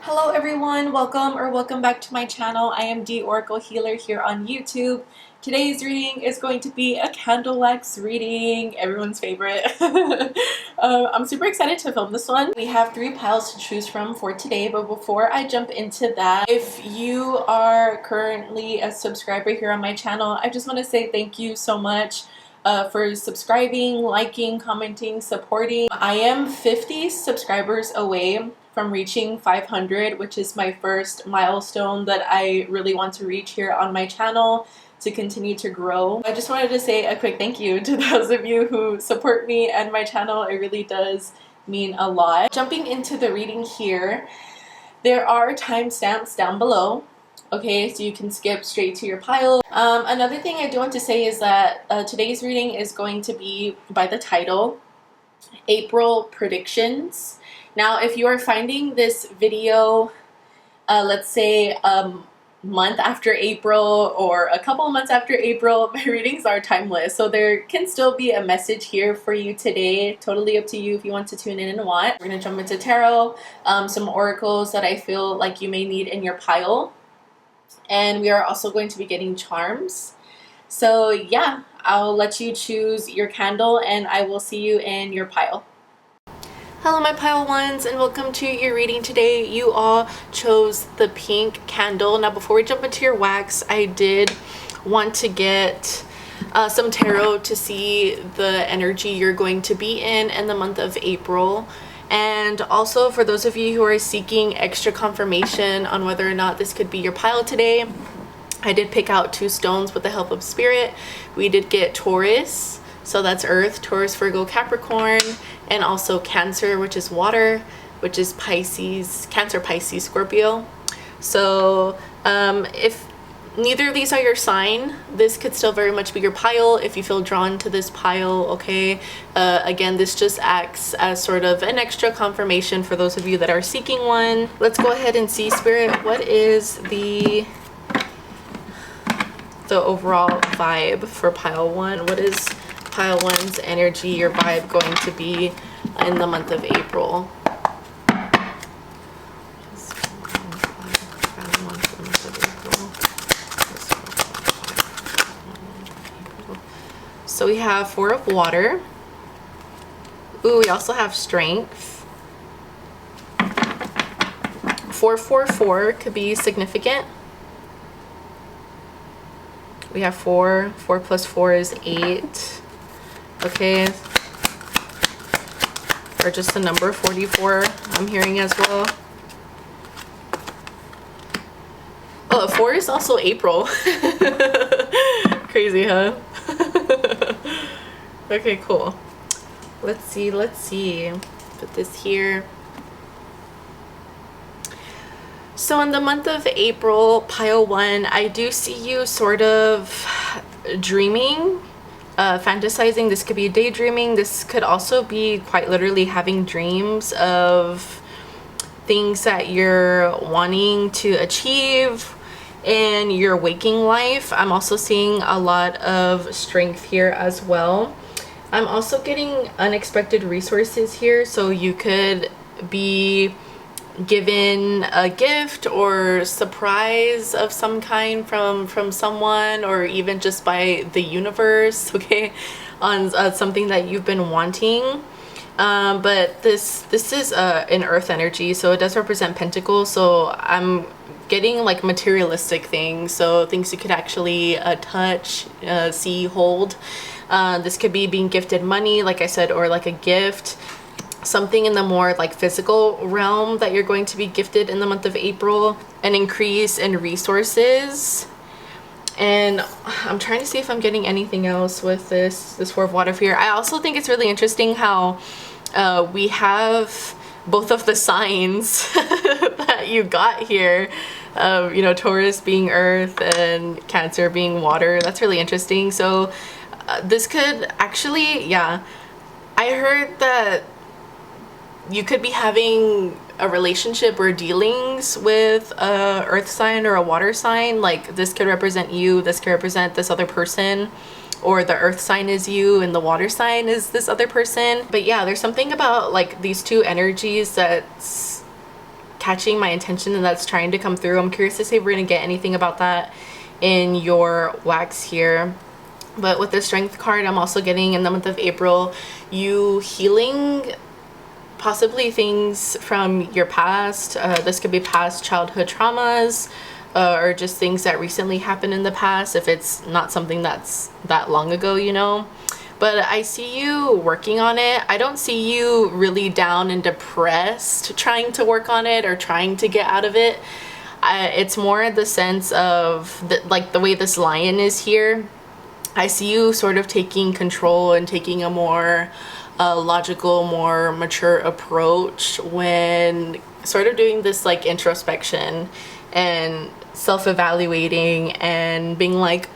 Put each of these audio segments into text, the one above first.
Hello everyone, welcome back to my channel. I am D Oracle Healer here on YouTube. Today's reading is going to be a CandleWax reading, everyone's favorite. I'm super excited to film this one. We have 3 piles to choose from for today, but before I jump into that, if you are currently a subscriber here on my channel, I just want to say thank you so much for subscribing, liking, commenting, supporting. I am 50 subscribers away from reaching 500, which is my first milestone that I really want to reach here on my channel to continue to grow. I just wanted to say a quick thank you to those of you who support me and my channel. It really does mean a lot. Jumping into the reading here, there are timestamps down below. Okay, so you can skip straight to your pile. Another thing I do want to say is that today's reading is going to be by the title, April Predictions. Now, if you are finding this video, let's say a month after April or a couple of months after April, my readings are timeless. So there can still be a message here for you today. Totally up to you if you want to tune in and what. We're going to jump into tarot, some oracles that I feel like you may need in your pile. And we are also going to be getting charms. So yeah, I'll let you choose your candle and I will see you in your pile. Hello my pile ones and welcome to your reading today. You all chose the pink candle. Now before we jump into your wax, I did want to get some tarot to see the energy you're going to be in the month of April. And also for those of you who are seeking extra confirmation on whether or not this could be your pile today, I did pick out 2 stones with the help of spirit. We did get Taurus, so that's earth, Taurus, Virgo, Capricorn, and also Cancer, which is water, which is Pisces, Cancer, Pisces, Scorpio. So if neither of these are your sign, this could still very much be your pile if you feel drawn to this pile, okay? Again, this just acts as sort of an extra confirmation for those of you that are seeking one. Let's go ahead and see, Spirit, what is the overall vibe for pile 1? What is pile 1's energy, your vibe going to be in the month of April? So we have 4 of water. Ooh, we also have strength. 444 could be significant. We have 4. 4 plus 4 is 8. Okay. Or just the number 44 I'm hearing as well. Oh, 4 is also April. Crazy, huh? Okay, cool. Let's see. Put this here. So in the month of April, pile 1, I do see you sort of dreaming, fantasizing. This could be daydreaming. This could also be quite literally having dreams of things that you're wanting to achieve in your waking life. I'm also seeing a lot of strength here as well. I'm also getting unexpected resources here, so you could be given a gift or surprise of some kind from someone, or even just by the universe, okay, on something that you've been wanting. But this is an earth energy, so it does represent pentacles. So I'm getting like materialistic things, so things you could actually touch, see, hold. This could be being gifted money, like I said, or like a gift, something in the more like physical realm that you're going to be gifted in the month of April, an increase in resources. And I'm trying to see if I'm getting anything else with this 4 of water here. I also think it's really interesting how we have both of the signs that you got here. You know, Taurus being earth and Cancer being water. That's really interesting. So this could actually, yeah, I heard that you could be having a relationship or dealings with a earth sign or a water sign. Like this could represent you, this could represent this other person, or the earth sign is you and the water sign is this other person. But yeah, there's something about like these 2 energies that's catching my attention and that's trying to come through. I'm curious to see if we're gonna get anything about that in your wax here. But with the strength card, I'm also getting in the month of April, you healing possibly things from your past. This could be past childhood traumas, or just things that recently happened in the past, if it's not something that's that long ago, you know. But I see you working on it. I don't see you really down and depressed trying to work on it or trying to get out of it. It's more the sense of like the way this lion is here. I see you sort of taking control and taking a more logical, more mature approach when sort of doing this like introspection and self-evaluating and being like,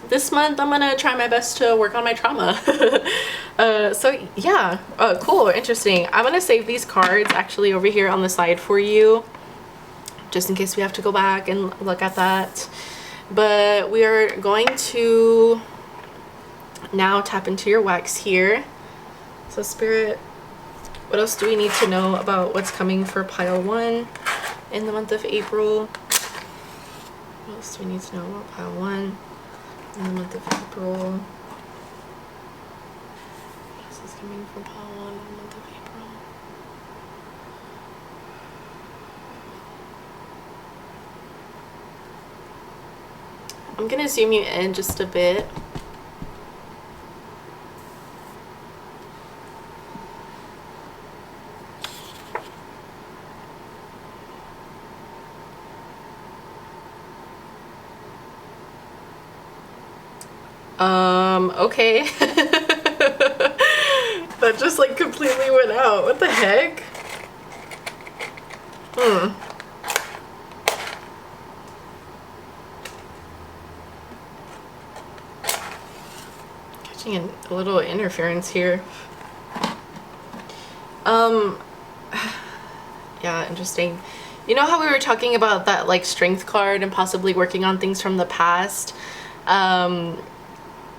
this month I'm gonna try my best to work on my trauma. So yeah, cool, interesting. I'm gonna save these cards actually over here on the side for you, just in case we have to go back and look at that. But we are going to now tap into your wax here. So Spirit, what else do we need to know about what's coming for pile 1 in the month of April? What else do we need to know about pile 1 in the month of April? This is coming from pile 1 in the month of April. I'm gonna zoom you in just a bit. Okay. That just like completely went out. What the heck? Catching a little interference here. Yeah, interesting. You know how we were talking about that like strength card and possibly working on things from the past?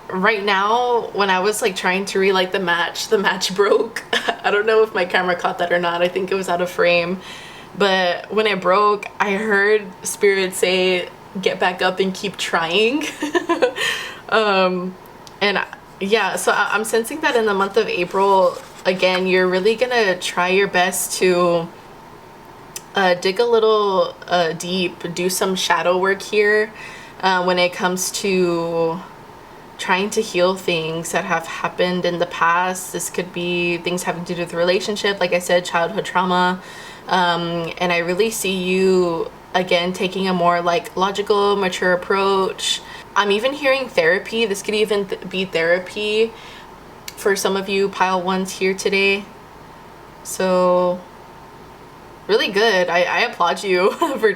Right now, when I was like trying to relight the match broke. I don't know if my camera caught that or not. I think it was out of frame. But when it broke, I heard Spirit say, get back up and keep trying. And yeah, so I'm sensing that in the month of April, again, you're really gonna try your best to dig a little deep, do some shadow work here when it comes to trying to heal things that have happened in the past. This could be things having to do with the relationship, like I said, childhood trauma. And I really see you, again, taking a more like logical, mature approach. I'm even hearing therapy. This could even be therapy for some of you pile 1s here today. So really good. I applaud you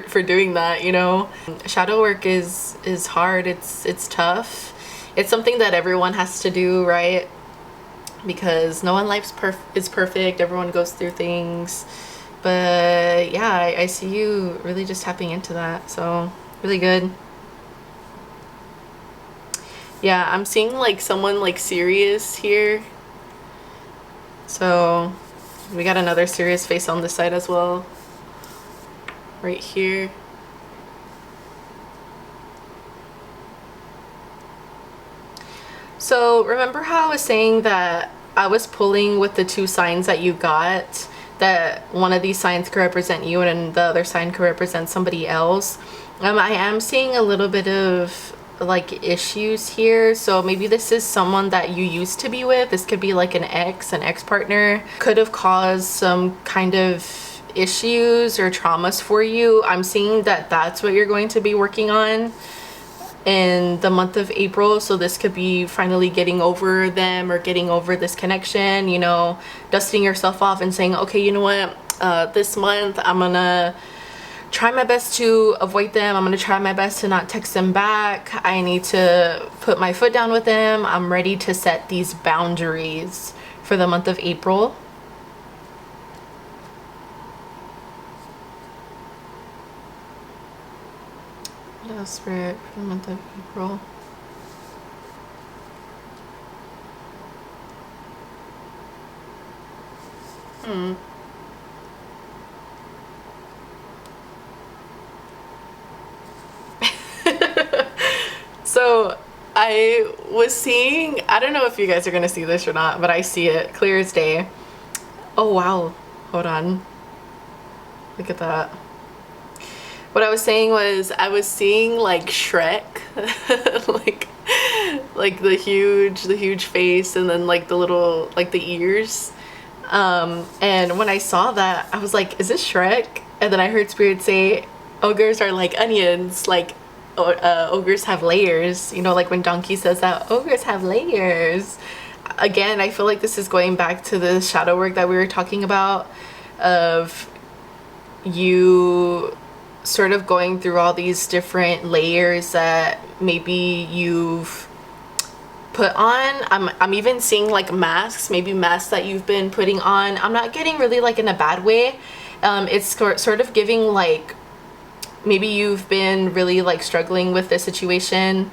for doing that, you know. Shadow work is hard. It's tough. It's something that everyone has to do, right? Because no one life is perfect. Everyone goes through things. But yeah, I see you really just tapping into that. So really good. Yeah, I'm seeing like someone like serious here. So we got another serious face on this side as well. Right here. So remember how I was saying that I was pulling with the 2 signs that you got, that one of these signs could represent you and the other sign could represent somebody else? I am seeing a little bit of like issues here. So maybe this is someone that you used to be with. This could be like an ex-partner. Could have caused some kind of issues or traumas for you. I'm seeing that that's what you're going to be working on in the month of April. So this could be finally getting over them or getting over this connection, you know, dusting yourself off and saying, okay, you know what, this month I'm gonna try my best to avoid them. I'm gonna try my best to not text them back. I need to put my foot down with them. I'm ready to set these boundaries for the month of April. Spirit for the month of April. So I was seeing, I don't know if you guys are gonna see this or not, but I see it clear as day. Oh wow, hold on. Look at that. What I was saying was I was seeing like Shrek, like the huge face and then like the little like the ears. And when I saw that, I was like, is this Shrek? And then I heard Spirit say, ogres are like onions, like ogres have layers. You know, like when Donkey says that, ogres have layers. Again, I feel like this is going back to the shadow work that we were talking about, of you sort of going through all these different layers that maybe you've put on. I'm even seeing like masks, maybe masks that you've been putting on. I'm not getting really like in a bad way. It's sort of giving like maybe you've been really like struggling with this situation,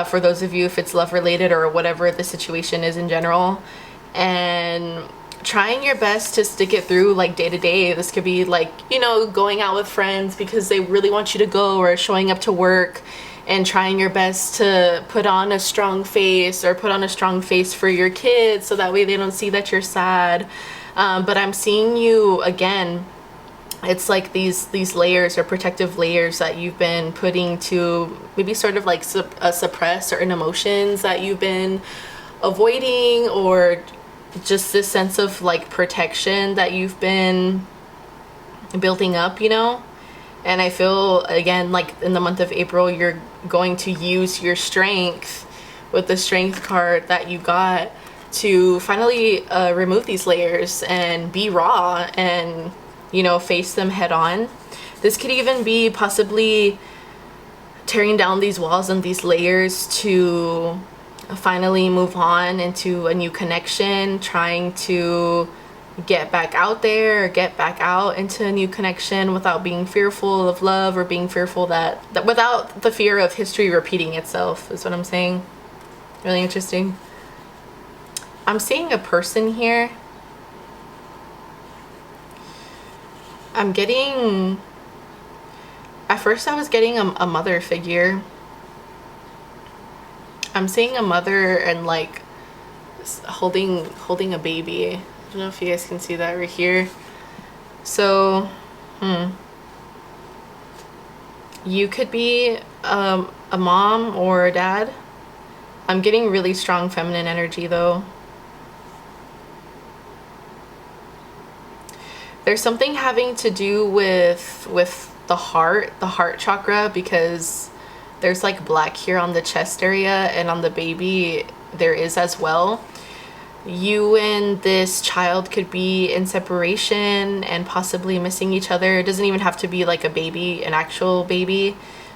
for those of you if it's love related or whatever the situation is in general, and trying your best to stick it through like day to day. This could be like, you know, going out with friends because they really want you to go, or showing up to work and trying your best to put on a strong face, or put on a strong face for your kids so that way they don't see that you're sad. But I'm seeing you again, it's like these layers or protective layers that you've been putting to maybe sort of like suppress certain emotions that you've been avoiding, or just this sense of like protection that you've been building up, you know. And I feel again like in the month of April you're going to use your strength with the strength card that you got to finally remove these layers and be raw and, you know, face them head on. This could even be possibly tearing down these walls and these layers to finally move on into a new connection, trying to get back out there or get back out into a new connection without being fearful of love, or being fearful that without the fear of history repeating itself, is what I'm saying. Really interesting. I'm seeing a person here. I'm getting, at first I was getting a mother figure. I'm seeing a mother and like holding a baby. I don't know if you guys can see that right here. So, you could be a mom or a dad. I'm getting really strong feminine energy though. There's something having to do with the heart chakra, because there's like black here on the chest area, and on the baby there is as well. You and this child could be in separation and possibly missing each other. It doesn't even have to be like a baby, an actual baby.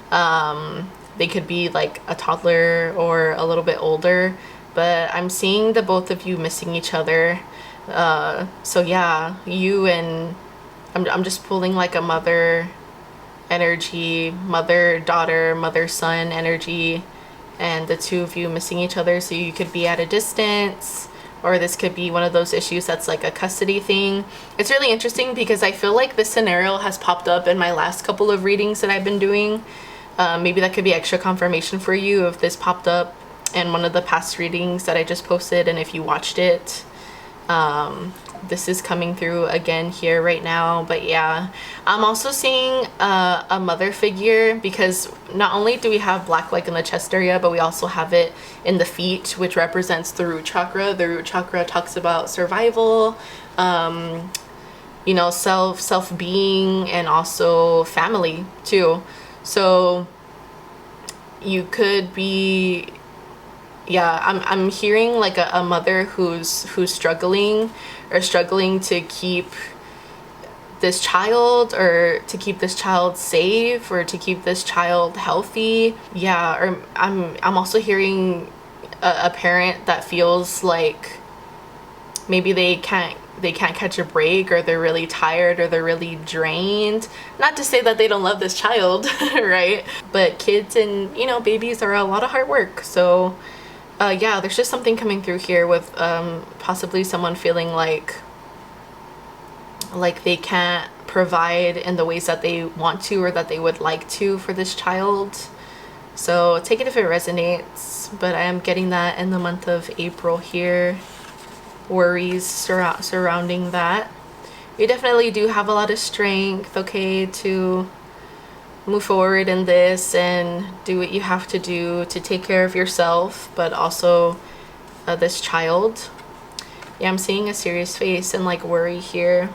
They could be like a toddler or a little bit older, but I'm seeing the both of you missing each other. So yeah, you and I'm just pulling like a mother energy, mother daughter, mother son energy, and the two of you missing each other. So you could be at a distance, or this could be one of those issues that's like a custody thing. It's really interesting because I feel like this scenario has popped up in my last couple of readings that I've been doing. Maybe that could be extra confirmation for you if this popped up in one of the past readings that I just posted, and if you watched it. This is coming through again here right now. But yeah, I'm also seeing a mother figure, because not only do we have black like in the chest area, but we also have it in the feet, which represents the root chakra. The root chakra talks about survival, you know, self-being, and also family too. So you could be, yeah, I'm hearing like a mother who's struggling, or struggling to keep this child, or to keep this child safe, or to keep this child healthy. Yeah, or I'm also hearing a parent that feels like maybe they can't catch a break, or they're really tired, or they're really drained. Not to say that they don't love this child, right? But kids and, you know, babies are a lot of hard work. So yeah, there's just something coming through here with possibly someone feeling like they can't provide in the ways that they want to, or that they would like to, for this child. So take it if it resonates, but I am getting that in the month of April here. Worries surrounding that. You definitely do have a lot of strength, okay, to move forward in this and do what you have to do to take care of yourself, but also this child. Yeah, I'm seeing a serious face and like worry here.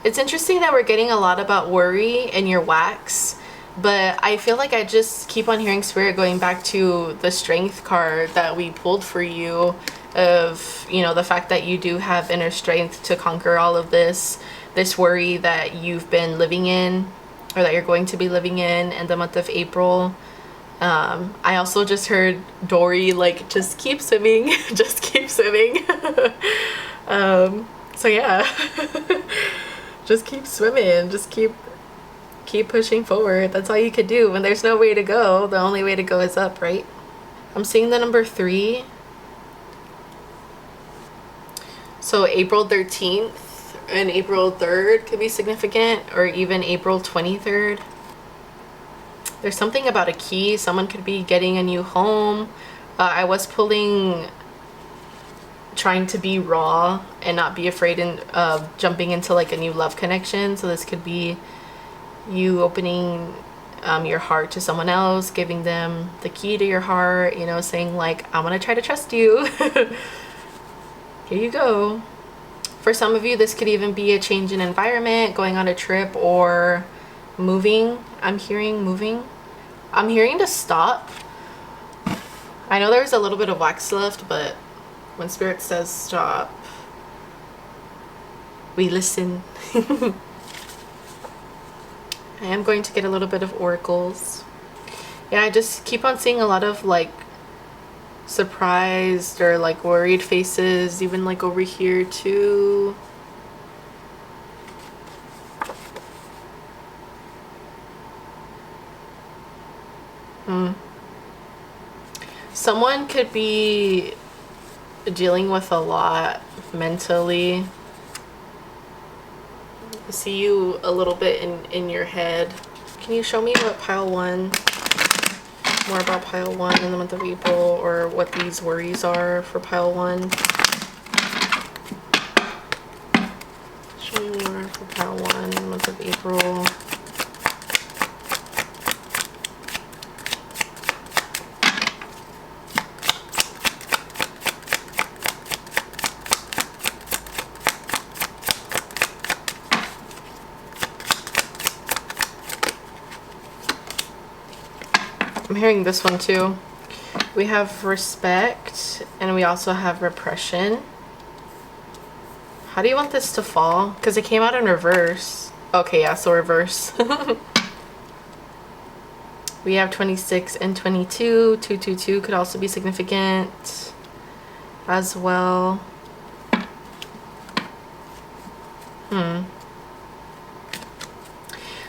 It's interesting that we're getting a lot about worry in your wax, but I feel like I just keep on hearing spirit going back to the strength card that we pulled for you, of, you know, the fact that you do have inner strength to conquer all of this worry that you've been living in, or that you're going to be living in the month of April. I also just heard Dory, like, just keep swimming, just keep swimming. So yeah, just keep swimming, just keep pushing forward. That's all you could do. When there's no way to go, the only way to go is up, right? I'm seeing the number 3. So April 13th and April 3rd could be significant, or even April 23rd. There's something about a key. Someone could be getting a new home. I was pulling trying to be raw and not be afraid of jumping into like a new love connection. So this could be you opening your heart to someone else, giving them the key to your heart, you know, saying like, I'm gonna try to trust you. Here you go. For some of you, this could even be a change in environment, going on a trip, or moving. I'm hearing moving. I'm hearing to stop. I know there's a little bit of wax left, but when spirit says stop, we listen. I am going to get a little bit of oracles. Yeah, I just keep on seeing a lot of like surprised or like worried faces, even like over here too. Someone could be dealing with a lot mentally. I see you a little bit in your head. Can you show me what pile 1, more about pile 1 in the month of April, or what these worries are for pile 1? Show me more for pile 1 in the month of April. I'm hearing this one too. We have respect, and we also have repression. How do you want this to fall? Because it came out in reverse. Okay, yeah, so reverse. We have 26 and 22. 222 could also be significant as well.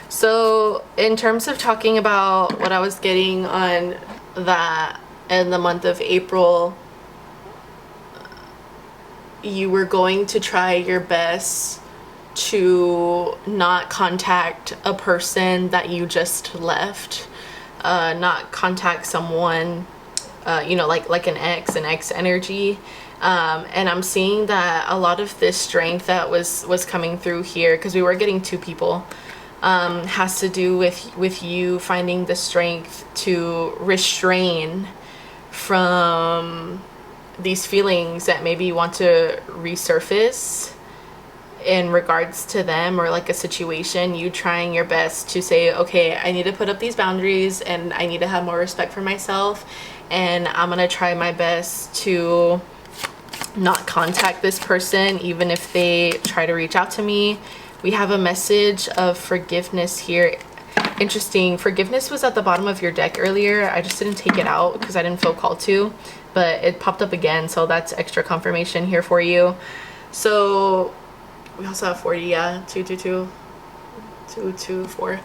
So in terms of talking about what I was getting on that in the month of April, you were going to try your best to not contact a person that you just left, not contact someone, you know, like an ex energy. And I'm seeing that a lot of this strength that was coming through here, because we were getting 2 people, has to do with you finding the strength to restrain from these feelings that maybe you want to resurface in regards to them, or like a situation. You trying your best to say, okay, I need to put up these boundaries, and I need to have more respect for myself, and I'm gonna try my best to not contact this person even if they try to reach out to me. We have a message of forgiveness here. Interesting. Forgiveness was at the bottom of your deck earlier. I just didn't take it out because I didn't feel called to, but it popped up again, so that's extra confirmation here for you. So we also have 40, yeah, 222, 224.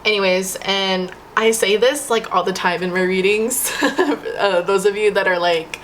Anyways, and I say this like all the time in my readings. Those of you that are like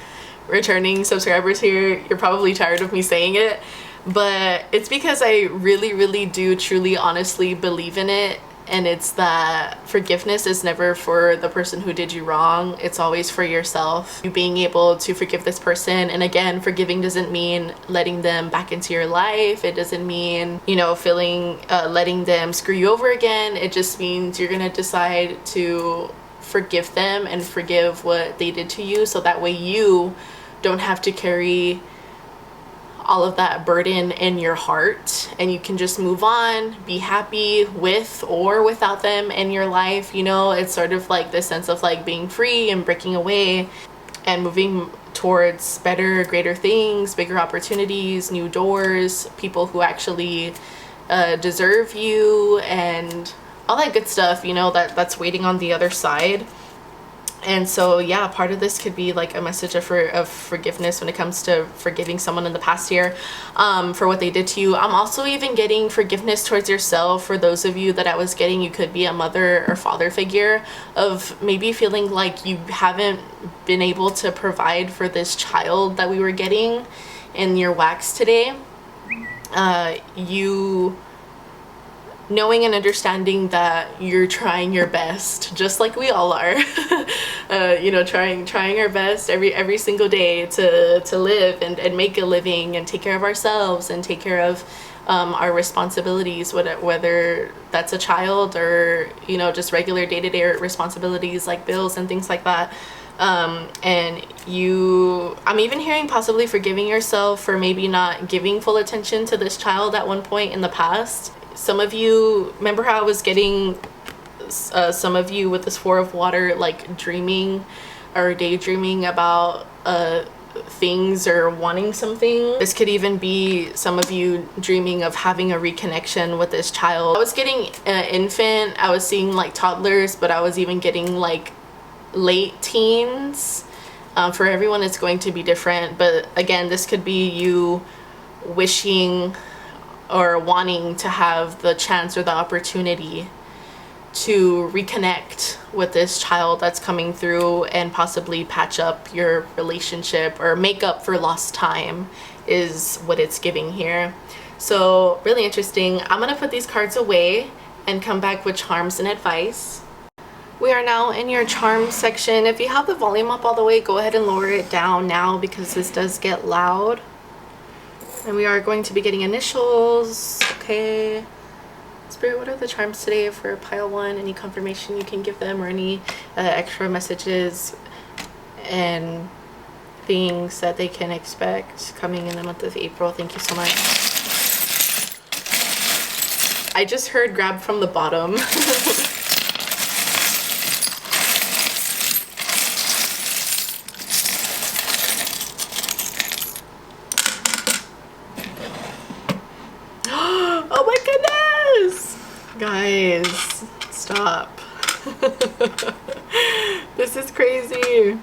returning subscribers here, you're probably tired of me saying it, but it's because I really do truly honestly believe in it, and it's that forgiveness is never for the person who did you wrong. It's always for yourself. You being able to forgive this person, and again, forgiving doesn't mean letting them back into your life. It doesn't mean, you know, letting them screw you over again. It just means you're gonna decide to forgive them and forgive what they did to you, so that way you don't have to carry all of that burden in your heart, and you can just move on, be happy with or without them in your life. You know, it's sort of like this sense of like being free and breaking away and moving towards better, greater things, bigger opportunities, new doors, people who actually deserve you, and all that good stuff, you know, that's waiting on the other side. And so yeah, part of this could be like a message of forgiveness when it comes to forgiving someone in the past year for what they did to you. I'm also even getting forgiveness towards yourself. For those of you that I was getting, you could be a mother or father figure of maybe feeling like you haven't been able to provide for this child that we were getting in your wax today. You knowing and understanding that you're trying your best, just like we all are, you know, trying our best every single day to live and make a living and take care of ourselves and take care of our responsibilities, whether that's a child or, you know, just regular day-to-day responsibilities like bills and things like that. And I'm even hearing possibly forgiving yourself for maybe not giving full attention to this child at one point in the past. Some of you, remember how I was getting some of you with this Four of Water, like dreaming or daydreaming about things or wanting something? This could even be some of you dreaming of having a reconnection with this child. I was getting infant, I was seeing like toddlers, but I was even getting like late teens. For everyone it's going to be different, but again, this could be you wishing or wanting to have the chance or the opportunity to reconnect with this child that's coming through and possibly patch up your relationship or make up for lost time is what it's giving here. So really interesting. I'm gonna put these cards away and come back with charms and advice. We are now in your charms section. If you have the volume up all the way, go ahead and lower it down now because this does get loud. And we are going to be getting initials. Okay. Spirit, what are the charms today for pile 1? Any confirmation you can give them, or any extra messages and things that they can expect coming in the month of April? Thank you so much. I just heard grab from the bottom. Oh my goodness! Guys, stop. This is crazy.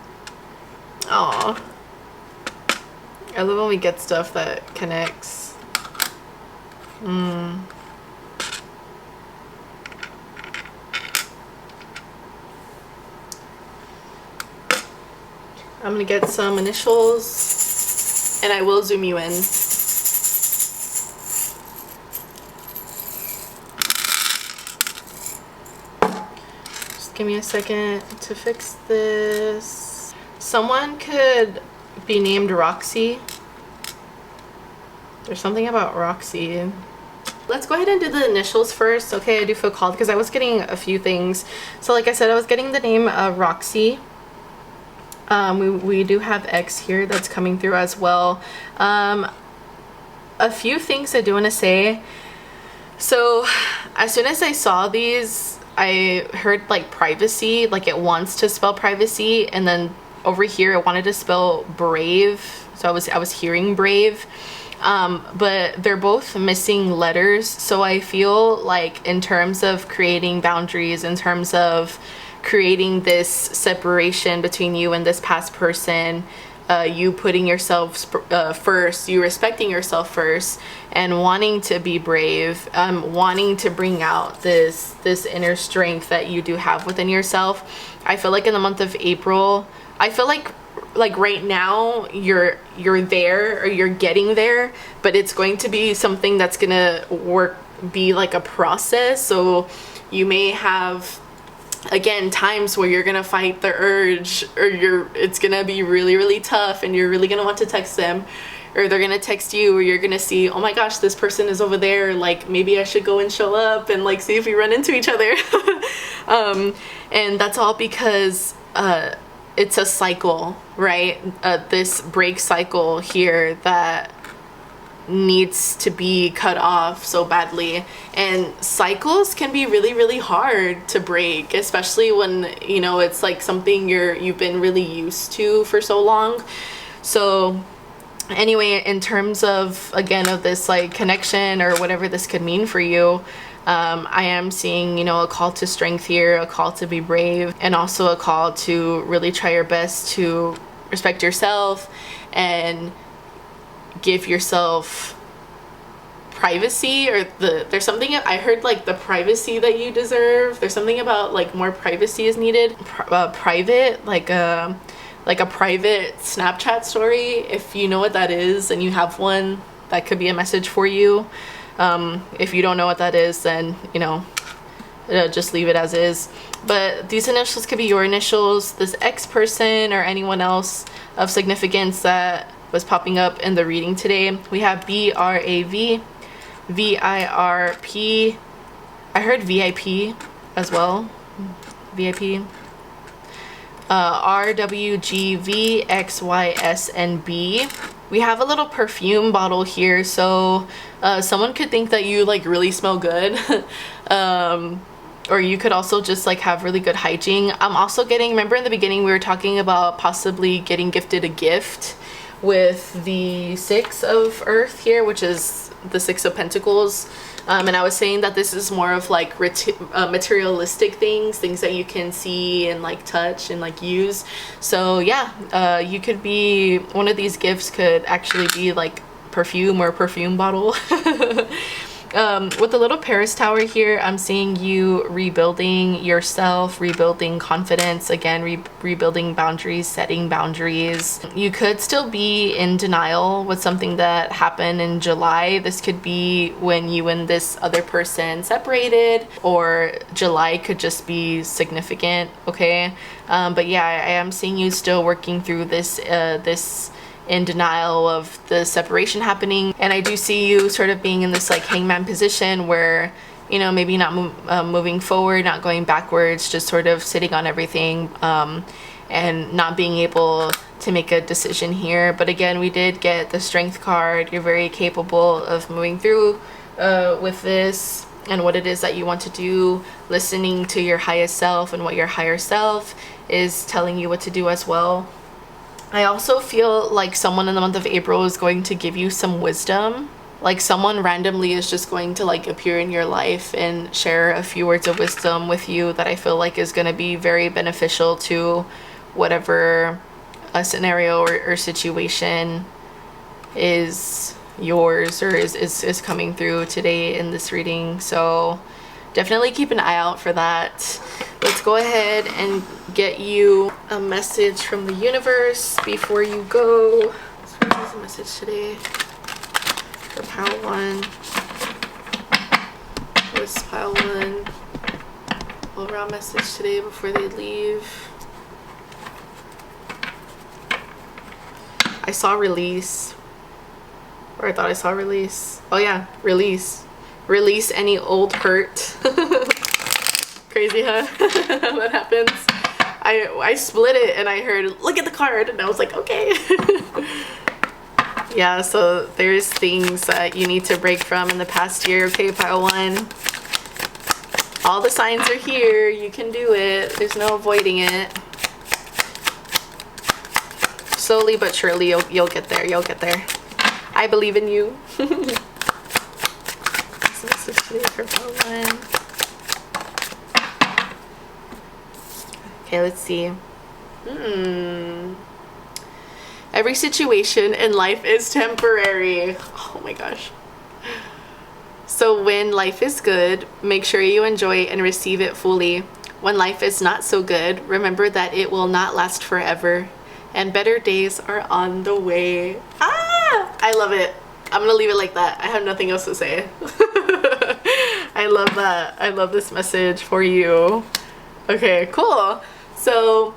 Aw. I love when we get stuff that connects. I'm gonna get some initials and I will zoom you in. Give me a second to fix this. Someone could be named Roxy. There's something about Roxy. Let's go ahead and do the initials first. Okay, I do feel called because I was getting a few things. So like I said, I was getting the name Roxy. We do have X here that's coming through as well. A few things I do want to say. So as soon as I saw these, I heard like privacy, like it wants to spell privacy, and then over here it wanted to spell brave. So I was hearing brave, but they're both missing letters. So I feel like in terms of creating boundaries, in terms of creating this separation between you and this past person, you putting yourself first, you respecting yourself first, and wanting to be brave, wanting to bring out this inner strength that you do have within yourself. I feel like in the month of April, I feel like right now you're there, or you're getting there, but it's going to be something that's gonna be like a process. So You may have, again, times where you're gonna fight the urge, or it's gonna be really, really tough, and you're really gonna want to text them, or they're gonna text you, or you're gonna see, oh my gosh, this person is over there, like maybe I should go and show up and like see if we run into each other. And that's all because it's a cycle, right? This break cycle here that needs to be cut off so badly. And cycles can be really, really hard to break, especially when, you know, it's like something you've been really used to for so long. So anyway, in terms of, again, of this like connection or whatever this could mean for you, I am seeing, you know, a call to strength here, a call to be brave, and also a call to really try your best to respect yourself and give yourself privacy, or there's something I heard, like the privacy that you deserve. There's something about like more privacy is needed. Private, like a private Snapchat story. If you know what that is and you have one, that could be a message for you. If you don't know what that is, then, you know, just leave it as is. But these initials could be your initials, this X person, or anyone else of significance that was popping up in the reading today. We have BRAV, VIRP. I heard VIP as well. VIP. RWG, VXYS, and B. We have a little perfume bottle here, so someone could think that you like really smell good. Or you could also just like have really good hygiene. I'm also getting, remember in the beginning we were talking about possibly getting gifted a gift with the Six of Earth here, which is the Six of Pentacles. And I was saying that this is more of like materialistic things that you can see and like touch and like use. So yeah, you could be, one of these gifts could actually be like perfume or perfume bottle. With the little Paris Tower here, I'm seeing you rebuilding yourself, rebuilding confidence, again, rebuilding boundaries, setting boundaries. You could still be in denial with something that happened in July. This could be when you and this other person separated, or July could just be significant, okay? But yeah, I am seeing you still working through this, in denial of the separation happening. And I do see you sort of being in this like hangman position where, you know, maybe not moving forward, not going backwards, just sort of sitting on everything, and not being able to make a decision here. But again, we did get the Strength card. You're very capable of moving through with this and what it is that you want to do, listening to your highest self and what your higher self is telling you what to do as well. I also feel like someone in the month of April is going to give you some wisdom. Like someone randomly is just going to like appear in your life and share a few words of wisdom with you that I feel like is going to be very beneficial to whatever a scenario or situation is yours or is coming through today in this reading. So definitely keep an eye out for that. Let's go ahead and get you a message from the universe before you go. What is the message today for pile one? What's pile one? Overall message today before they leave. I saw release. Or I thought I saw release. Oh yeah, release. Release any old hurt. Crazy, huh? That happens. I split it and I heard, look at the card, and I was like, okay. Yeah, so there's things that you need to break from in the past year. Okay, pile one. All the signs are here. You can do it. There's no avoiding it. Slowly but surely, you'll get there. You'll get there. I believe in you. This is today for pile one. Okay, let's see. Every situation in life is temporary. Oh my gosh. So when life is good, make sure you enjoy and receive it fully. When life is not so good, remember that it will not last forever, and better days are on the way. Ah! I love it. I'm gonna leave it like that. I have nothing else to say. I love that. I love this message for you. Okay, cool. So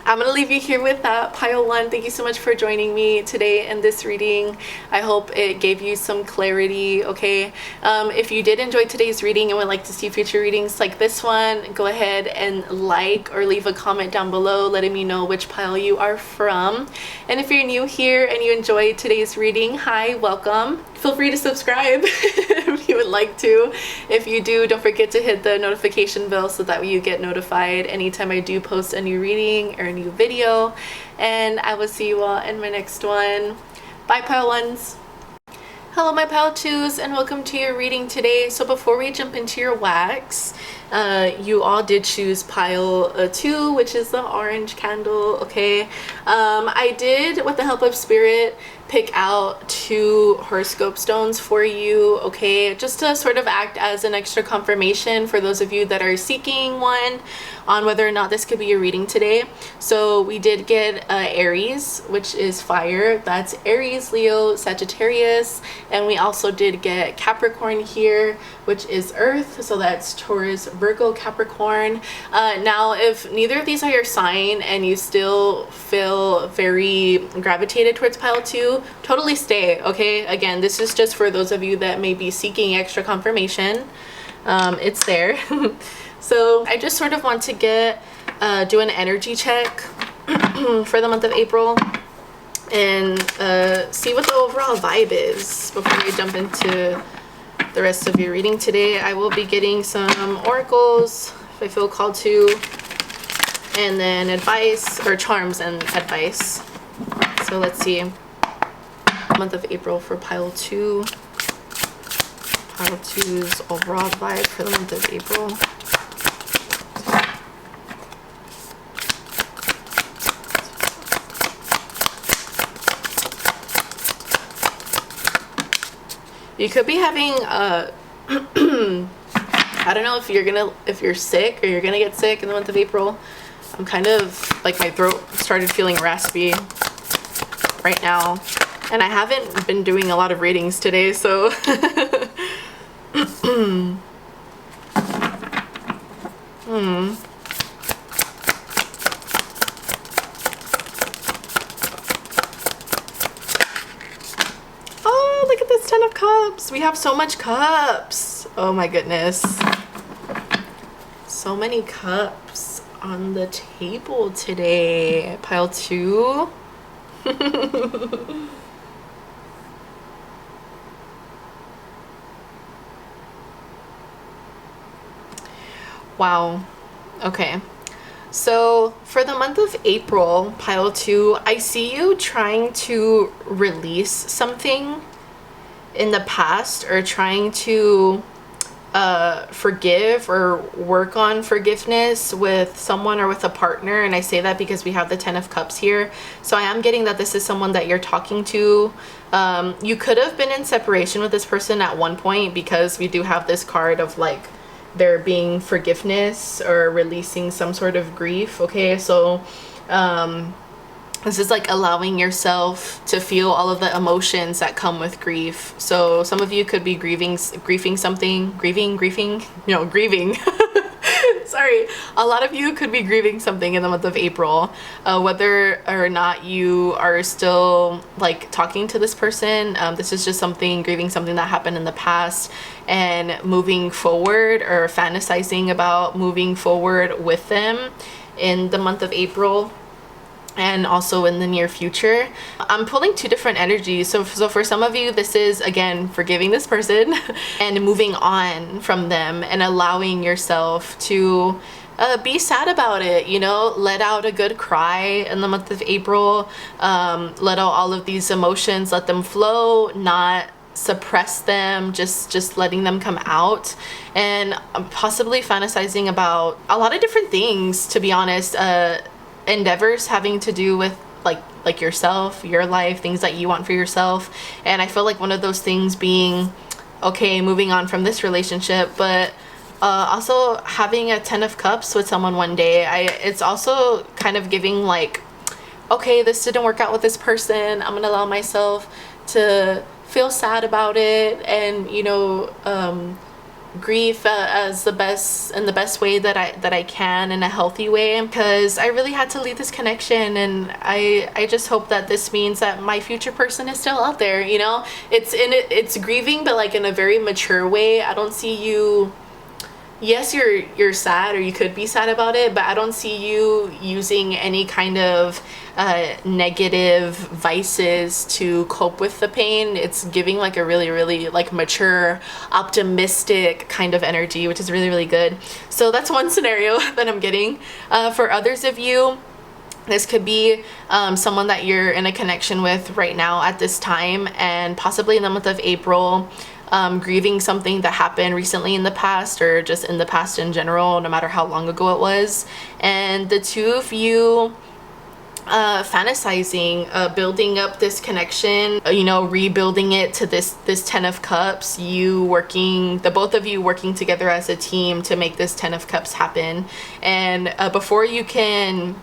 I'm gonna leave you here with that. Pile 1, thank you so much for joining me today in this reading. I hope it gave you some clarity, okay? If you did enjoy today's reading and would like to see future readings like this one, go ahead and like or leave a comment down below letting me know which pile you are from. And if you're new here and you enjoyed today's reading, hi, welcome. Feel free to subscribe if you would like to. If you do, don't forget to hit the notification bell so that you get notified anytime I do post a new reading or a new video. And I will see you all in my next one. Bye, pile 1s. Hello, my pile 2s, and welcome to your reading today. So before we jump into your wax, you all did choose pile 2, which is the orange candle, okay? I did, with the help of spirit, pick out 2 horoscope stones for you, okay, just to sort of act as an extra confirmation for those of you that are seeking one on whether or not this could be your reading today. So we did get Aries, which is fire. That's Aries, Leo, Sagittarius. And we also did get Capricorn here, which is earth. So that's Taurus, Virgo, Capricorn. Now, if neither of these are your sign and you still feel very gravitated towards pile 2, totally stay, okay? Again, this is just for those of you that may be seeking extra confirmation. It's there. So I just sort of want to do an energy check for the month of April and see what the overall vibe is before we jump into the rest of your reading today. I will be getting some oracles if I feel called to, and then advice, or charms and advice. So let's see. Month of April for pile 2. Pile 2's overall vibe for the month of April. You could be having I don't know if you're sick or you're gonna get sick in the month of April. I'm kind of like, my throat started feeling raspy right now, and I haven't been doing a lot of readings today, so Oh, look at this 10 of cups. We have so much cups. Oh my goodness. So many cups on the table today. Pile 2. Wow. Okay. So for the month of April, pile 2, I see you trying to release something in the past, or trying to forgive or work on forgiveness with someone or with a partner. And I say that because we have the 10 of cups here. So I am getting that this is someone that you're talking to. You could have been in separation with this person at one point, because we do have this card of like there being forgiveness or releasing some sort of grief, okay? So this is like allowing yourself to feel all of the emotions that come with grief. So some of you could be grieving something. Sorry, a lot of you could be grieving something in the month of April, whether or not you are still like talking to this person. This is just grieving something that happened in the past, and moving forward, or fantasizing about moving forward with them in the month of April, and also in the near future. I'm pulling 2 different energies. So for some of you, this is again forgiving this person and moving on from them, and allowing yourself to be sad about it, you know, let out a good cry in the month of April. Let out all of these emotions, let them flow, not suppress them, just letting them come out, and possibly fantasizing about a lot of different things, to be honest. Endeavors having to do with like yourself, your life, things that you want for yourself. And I feel like one of those things being, okay, moving on from this relationship, but also having a 10 of cups with someone one day. It's also kind of giving like, okay, this didn't work out with this person, I'm gonna allow myself to feel sad about it, and you know, grief as the best way that I can, in a healthy way, because I really had to leave this connection, and I just hope that this means that my future person is still out there, you know. It's grieving, but like in a very mature way. I don't see you, yes, you're sad, or you could be sad about it, but I don't see you using any kind of negative vices to cope with the pain. It's giving like a really like mature, optimistic kind of energy, which is really good. So that's one scenario that I'm getting. For others of you, this could be someone that you're in a connection with right now at this time, and possibly in the month of April, grieving something that happened recently in the past, or just in the past in general, no matter how long ago it was. And the two of you fantasizing, building up this connection, you know, rebuilding it to this 10 of Cups, the both of you working together as a team to make this 10 of Cups happen. And before you can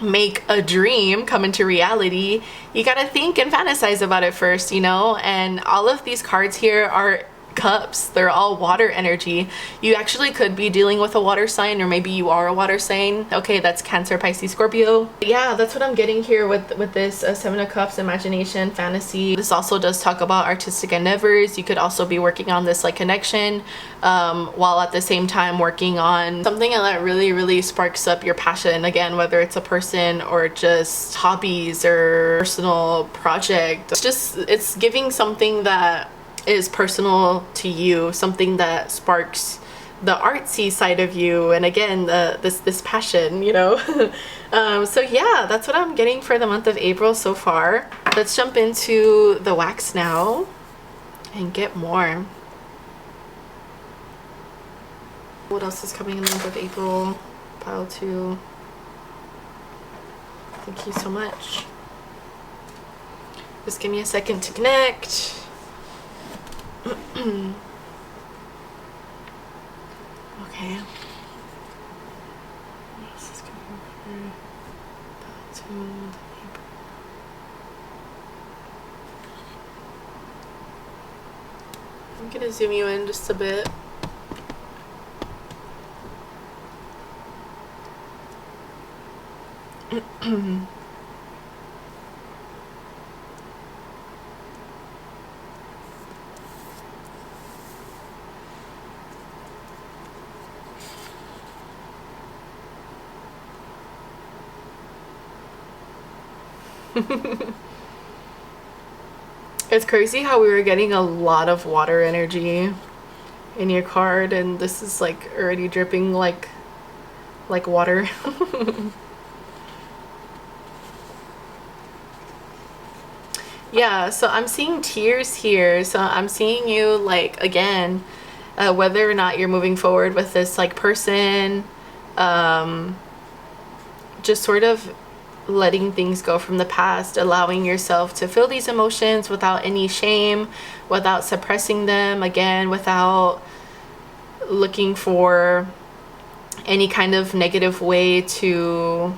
make a dream come into reality, you gotta think and fantasize about it first, you know. And all of these cards here are cups. They're all water energy. You actually could be dealing with a water sign, or maybe you are a water sign. Okay, that's Cancer, Pisces, Scorpio. Yeah, that's what I'm getting here with this 7 of Cups, imagination, fantasy. This also does talk about artistic endeavors. You could also be working on this like connection while at the same time working on something that really sparks up your passion, again, whether it's a person or just hobbies or personal project. It's giving something that is personal to you, something that sparks the artsy side of you, and again, this passion, you know. So yeah, that's what I'm getting for the month of April so far. Let's jump into the wax now and get more. What else is coming in the month of April? Pile 2. Thank you so much. Just give me a second to connect. Okay. This is coming over. I'm gonna zoom you in just a bit. It's crazy how we were getting a lot of water energy in your card, and this is like already dripping like water. Yeah, so I'm seeing tears here. So I'm seeing you, like, again, whether or not you're moving forward with this like person, just sort of letting things go from the past, allowing yourself to feel these emotions without any shame, without suppressing them, again, without looking for any kind of negative way to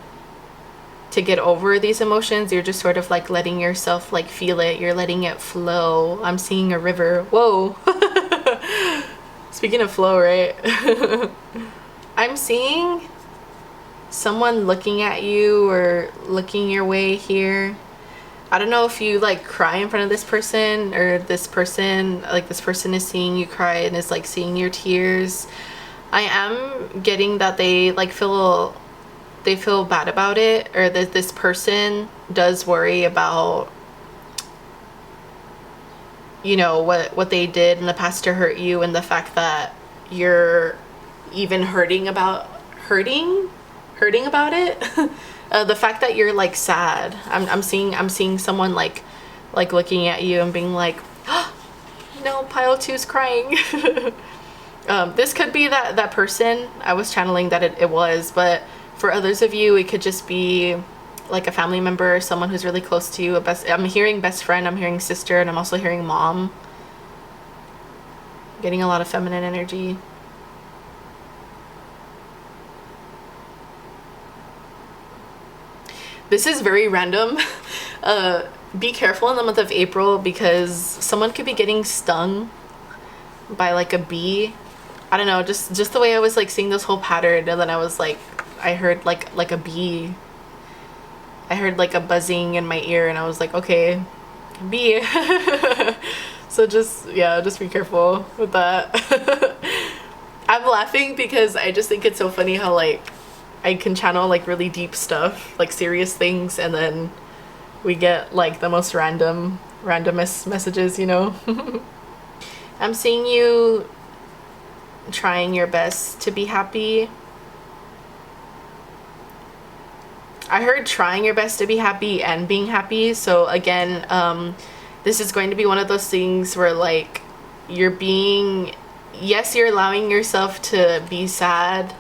get over these emotions. You're just sort of like letting yourself like feel it. You're letting it flow. I'm seeing a river. Whoa. Speaking of flow, right? I'm seeing someone looking at you or looking your way here. I don't know if you like cry in front of this person, or this person is seeing you cry and is like seeing your tears. I am getting that they like feel bad about it, or that this person does worry about, you know, what they did in the past to hurt you, and the fact that you're even hurting about it. The fact that you're like sad. I'm seeing someone like looking at you and being like, oh, no, pile 2's crying. This could be that person. I was channeling that it was, but for others of you, it could just be like a family member, someone who's really close to you. I'm hearing best friend, I'm hearing sister, and I'm also hearing mom. I'm getting a lot of feminine energy. This is very random. Be careful in the month of April, because someone could be getting stung by like a bee. I don't know, just the way I was like seeing this whole pattern, and then I was like, I heard like a bee. I heard like a buzzing in my ear, and I was like, okay, bee. So just, yeah, just be careful with that. I'm laughing because I just think it's so funny how like I can channel like really deep stuff, like serious things, and then we get like the most randomest messages, you know. I'm seeing you trying your best to be happy. I heard trying your best to be happy and being happy. So again, this is going to be one of those things where like you're being, yes, you're allowing yourself to be sad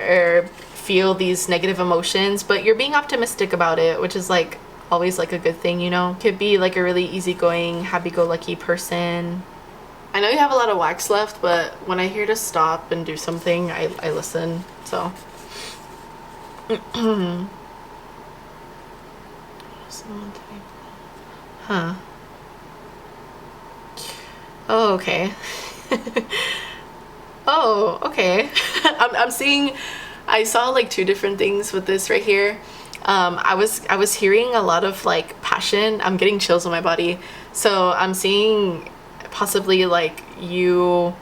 or feel these negative emotions, but you're being optimistic about it, which is like always like a good thing, you know. Could be like a really easygoing, happy-go-lucky person. I know you have a lot of wax left, but when I hear to stop and do something, I listen, so. Huh. Oh, okay. Oh, okay. I'm seeing, I saw like two different things with this right here. I was hearing a lot of like passion. I'm getting chills on my body. So I'm seeing possibly like you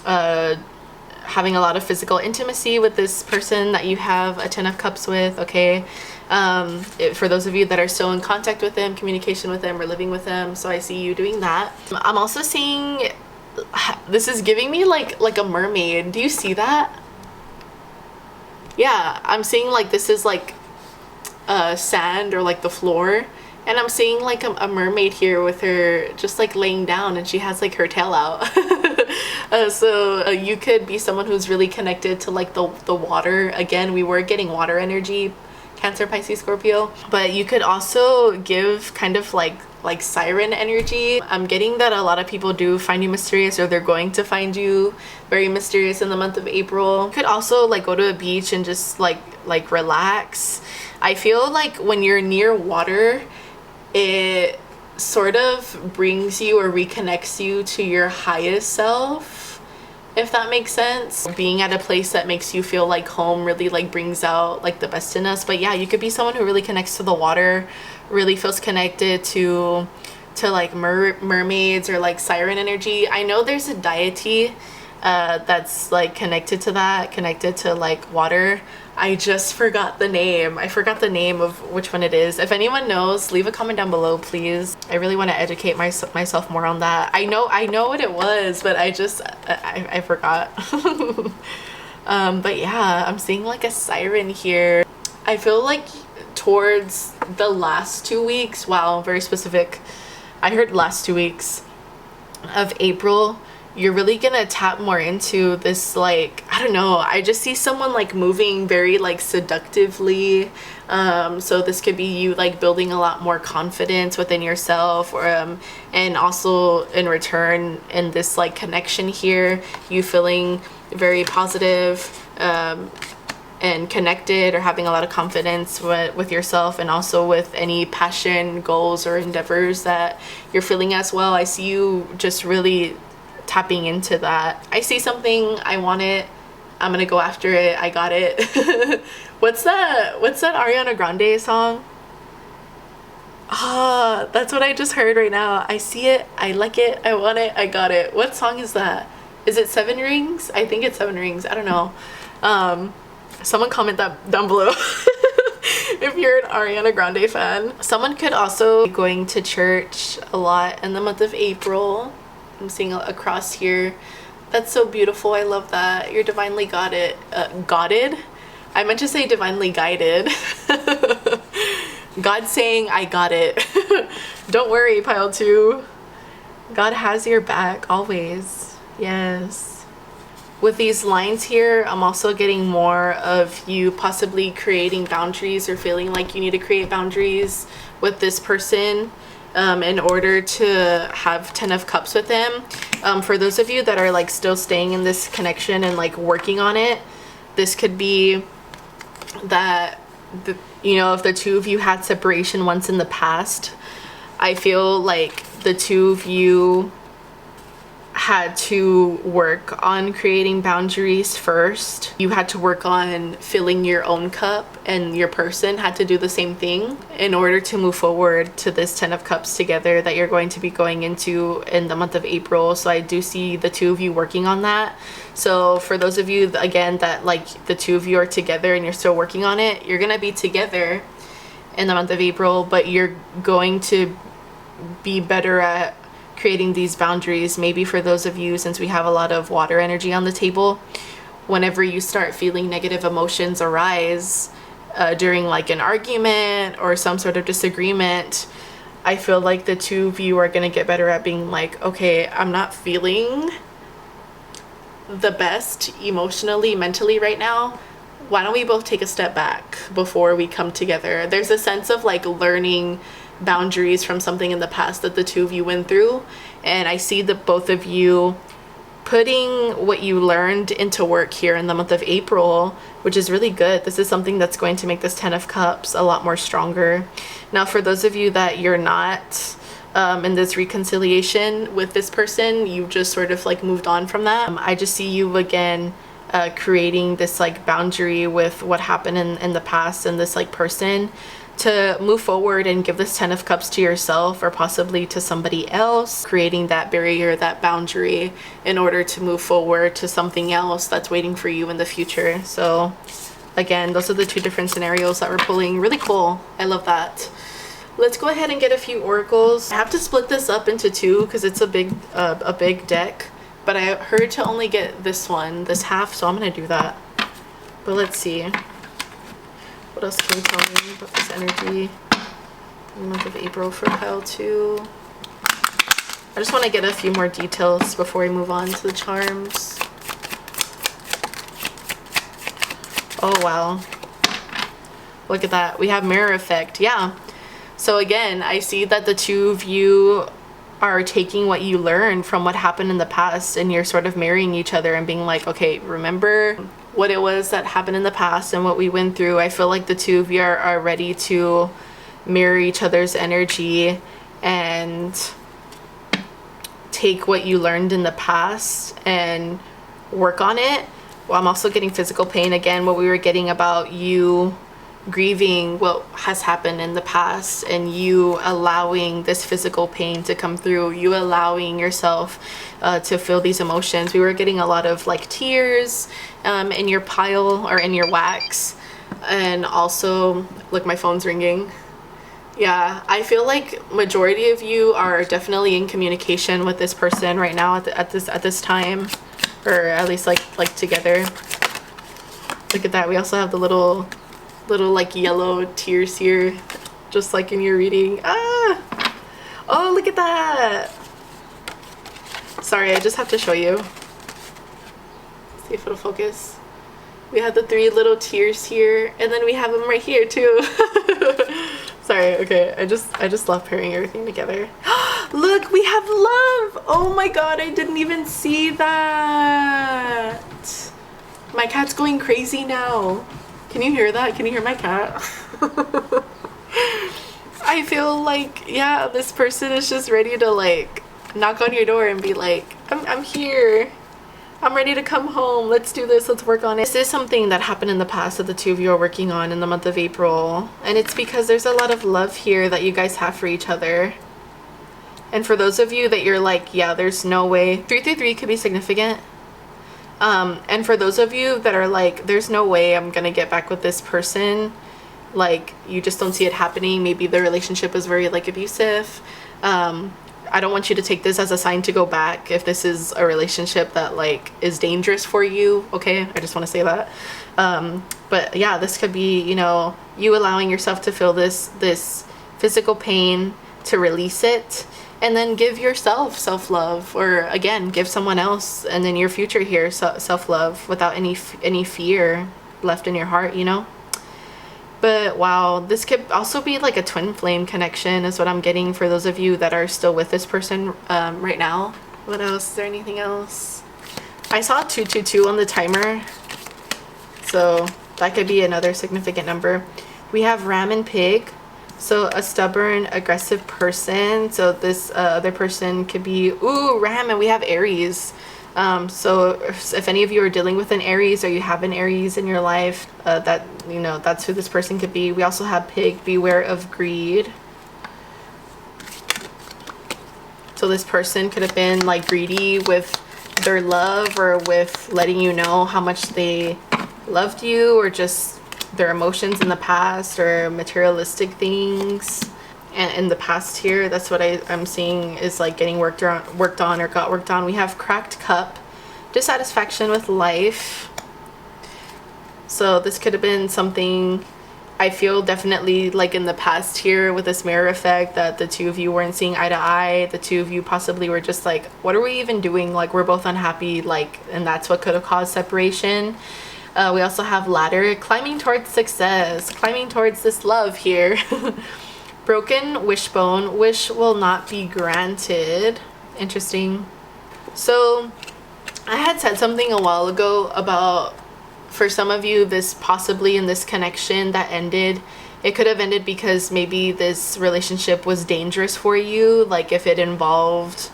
having a lot of physical intimacy with this person that you have a 10 of cups with, okay? For those of you that are still in contact with them, communication with them, or living with them, so I see you doing that. I'm also seeing, this is giving me like a mermaid. Do you see that? Yeah, I'm seeing like this is like sand or like the floor, and I'm seeing like a mermaid here with her just like laying down, and she has like her tail out. So you could be someone who's really connected to like the water. Again, we were getting water energy, Cancer, Pisces, Scorpio, but you could also give kind of like siren energy. I'm getting that a lot of people do find you mysterious, or they're going to find you very mysterious in the month of April. You could also like go to a beach and just like relax. I feel like when you're near water, it sort of brings you or reconnects you to your highest self, if that makes sense. Being at a place that makes you feel like home really like brings out like the best in us. But yeah, you could be someone who really connects to the water, really feels connected to like mermaids or like siren energy. I know there's a deity that's like connected to that, connected to like water. I just forgot the name. I forgot the name of which one it is. If anyone knows, leave a comment down below, please. I really want to educate myself more on that. I know what it was, but I forgot. But yeah, I'm seeing like a siren here. I feel like towards the last 2 weeks, wow, very specific. I heard last 2 weeks of April, you're really gonna tap more into this, like, I don't know, I just see someone like moving very like seductively. So this could be you like building a lot more confidence within yourself, or and also in return in this like connection here, you feeling very positive and connected, or having a lot of confidence with yourself, and also with any passion, goals, or endeavors that you're feeling as well. I see you just really tapping into that. I see something, I want it, I'm gonna go after it, I got it. What's that Ariana Grande song? Ah, that's what I just heard right now. I see it, I like it, I want it, I got it. What song is that? Is it Seven Rings? I think it's Seven Rings, I don't know. Someone comment that down below if you're an Ariana Grande fan. Someone could also be going to church a lot in the month of April. I'm seeing across here. That's so beautiful. I love that. You're divinely guided. I meant to say divinely guided. God saying, I got it. Don't worry, pile 2. God has your back always. Yes. With these lines here, I'm also getting more of you possibly creating boundaries, or feeling like you need to create boundaries with this person in order to have 10 of cups with them. For those of you that are like still staying in this connection and like working on it, this could be that you know, if the two of you had separation once in the past, I feel like the two of you had to work on creating boundaries first. You had to work on filling your own cup, and your person had to do the same thing in order to move forward to this 10 of Cups together that you're going to be going into in the month of April. So I do see the two of you working on that. So for those of you, again, that like the two of you are together and you're still working on it, you're gonna be together in the month of April, but you're going to be better at creating these boundaries. Maybe for those of you, since we have a lot of water energy on the table, whenever you start feeling negative emotions arise during like an argument or some sort of disagreement, I feel like the two of you are going to get better at being like, okay, I'm not feeling the best emotionally, mentally right now. Why don't we both take a step back before we come together? There's a sense of like learning boundaries from something in the past that the two of you went through, and I see that both of you putting what you learned into work here in the month of April, which is really good. This is something that's going to make this 10 of Cups a lot more stronger. Now for those of you that you're not in this reconciliation with this person, you just sort of like moved on from that, I just see you again creating this like boundary with what happened in the past and this like person, to move forward and give this 10 of Cups to yourself or possibly to somebody else, creating that barrier, that boundary, in order to move forward to something else that's waiting for you in the future. So again, those are the two different scenarios that we're pulling. Really cool. I love that. Let's go ahead and get a few oracles. I have to split this up into two because it's a big deck, but I heard to only get this half, so I'm gonna do that. But let's see. What else can you tell me about this energy in the month of April for pile 2? I just want to get a few more details before we move on to the charms. Oh, wow. Look at that. We have mirror effect. Yeah. So again, I see that the two of you are taking what you learned from what happened in the past, and you're sort of marrying each other and being like, okay, remember what it was that happened in the past and what we went through. I feel like the two of you are ready to mirror each other's energy and take what you learned in the past and work on it. Well, I'm also getting physical pain again, what we were getting about you grieving what has happened in the past and you allowing this physical pain to come through, you allowing yourself to feel these emotions. We were getting a lot of like tears in your pile or in your wax, and also look, my phone's ringing. Yeah, I feel like majority of you are definitely in communication with this person right now at this time, or at least like together. Look at that. We also have the little like yellow tears here, just like in your reading. Ah! Oh, look at that. Sorry, I just have to show you. See if it'll focus. We have the 3 little tears here, and then we have them right here too. Sorry, okay. I just love pairing everything together. Look, we have love. Oh my god, I didn't even see that. My cat's going crazy now. Can you hear that? Can you hear my cat? I feel like, yeah, this person is just ready to like knock on your door and be like, I'm here. I'm ready to come home. Let's do this. Let's work on it. This is something that happened in the past that the two of you are working on in the month of April. And it's because there's a lot of love here that you guys have for each other. And for those of you that you're like, yeah, there's no way. 333 could be significant. And for those of you that are like, there's no way I'm gonna get back with this person, like you just don't see it happening, maybe the relationship is very like abusive, I don't want you to take this as a sign to go back if this is a relationship that like is dangerous for you, okay? I just want to say that. But yeah, this could be, you know, you allowing yourself to feel this physical pain, to release it, and then give yourself self-love, or again, give someone else and in your future here self-love without any fear left in your heart, you know? But wow, this could also be like a twin flame connection is what I'm getting for those of you that are still with this person right now. What else? Is there anything else? I saw 222 on the timer, so that could be another significant number. We have ram and pig. So a stubborn, aggressive person. So this other person could be, ooh, Ram, and we have Aries. So if any of you are dealing with an Aries or you have an Aries in your life, that, you know, that's who this person could be. We also have Pig, beware of greed. So this person could have been like greedy with their love or with letting you know how much they loved you, or just their emotions in the past or materialistic things. And in the past here, that's what I'm seeing is like getting worked on or got worked on. We have cracked cup, dissatisfaction with life. So this could have been something, I feel definitely like in the past here with this mirror effect, that the two of you weren't seeing eye to eye. The two of you possibly were just like, what are we even doing? Like, we're both unhappy, like, and that's what could have caused separation. We also have ladder, climbing towards success, climbing towards this love here. Broken wishbone, wish will not be granted. Interesting. So I had said something a while ago about, for some of you, this possibly in this connection that ended, it could have ended because maybe this relationship was dangerous for you, like if it involved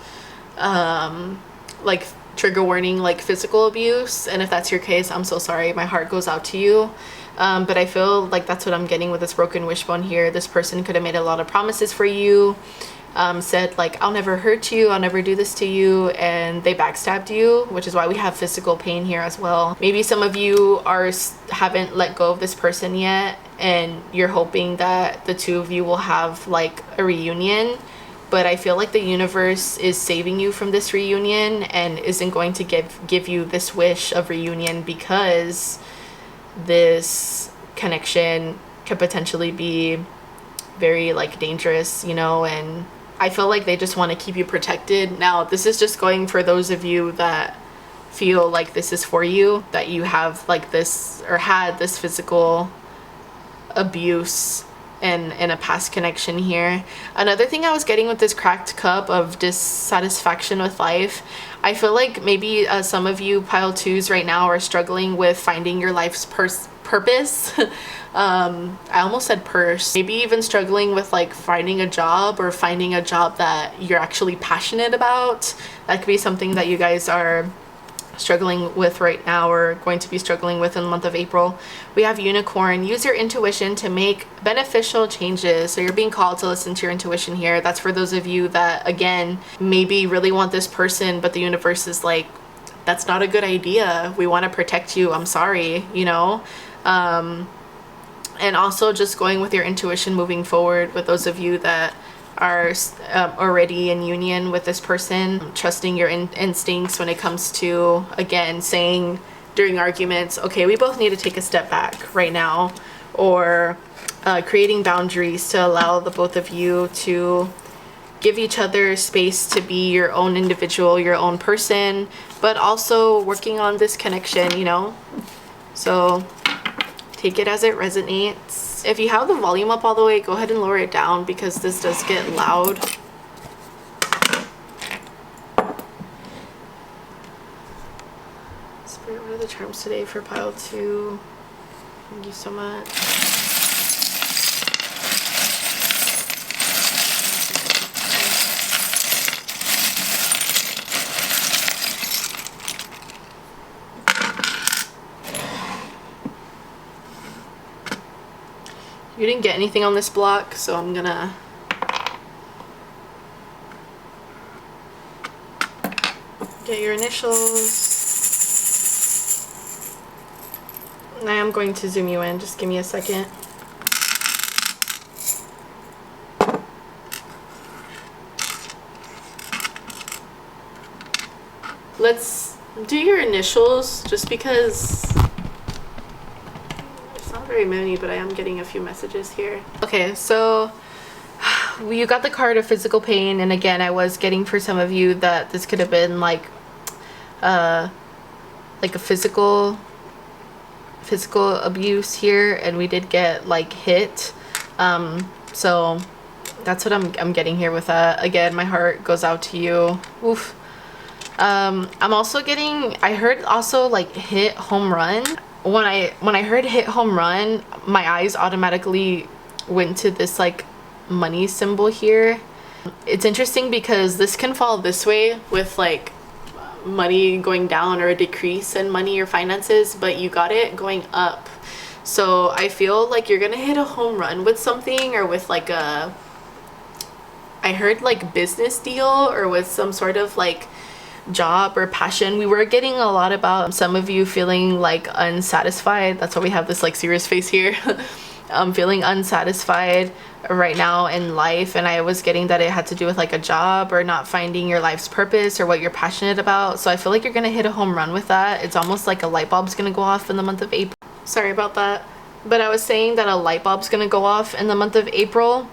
like trigger warning, like physical abuse. And if that's your case, I'm so sorry, my heart goes out to you. But I feel like that's what I'm getting with this broken wishbone here. This person could have made a lot of promises for you, said like, I'll never hurt you, I'll never do this to you, and they backstabbed you, which is why we have physical pain here as well. Maybe some of you haven't let go of this person yet, and you're hoping that the two of you will have like a reunion. But I feel like the universe is saving you from this reunion and isn't going to give you this wish of reunion, because this connection could potentially be very like dangerous, you know, and I feel like they just want to keep you protected. Now, this is just going for those of you that feel like this is for you, that you have like this or had this physical abuse in a past connection here. Another thing I was getting with this cracked cup of dissatisfaction with life, I feel like maybe some of you pile twos right now are struggling with finding your life's purpose. I almost said purse. Maybe even struggling with like finding a job, or finding a job that you're actually passionate about. That could be something that you guys are struggling with right now, or going to be struggling with in the month of April. We have unicorn, use your intuition to make beneficial changes. So you're being called to listen to your intuition here. That's for those of you that, again, maybe really want this person, but the universe is like, that's not a good idea, we want to protect you, I'm sorry, you know. And also just going with your intuition moving forward with those of you that are already in union with this person, trusting your instincts when it comes to, again, saying during arguments, okay, we both need to take a step back right now, or creating boundaries to allow the both of you to give each other space to be your own individual, your own person, but also working on this connection, you know. So take it as it resonates. If you have the volume up all the way, go ahead and lower it down, because this does get loud. Spirit, what are the charms today for pile 2? Thank you so much. You didn't get anything on this block, so I'm gonna get your initials. And I am going to zoom you in, just give me a second. Let's do your initials, just because very many, but I am getting a few messages here. Okay, so you got the card of physical pain, and again, I was getting for some of you that this could have been like a physical abuse here, and we did get like hit. So that's what I'm getting here with that. Again, my heart goes out to you. Oof. I'm also getting, I heard also like hit home run. When I heard hit home run, my eyes automatically went to this like money symbol here. It's interesting because this can fall this way with like money going down or a decrease in money or finances, but you got it going up. So I feel like you're gonna hit a home run with something, or with like a, I heard like business deal, or with some sort of like job or passion. We were getting a lot about some of you feeling like unsatisfied. That's why we have this like serious face here. Feeling unsatisfied right now in life, and I was getting that it had to do with like a job or not finding your life's purpose or what you're passionate about. So I feel like you're gonna hit a home run with that. It's almost like a light bulb's gonna go off in the month of April. Sorry about that, but I was saying that a light bulb's gonna go off in the month of April,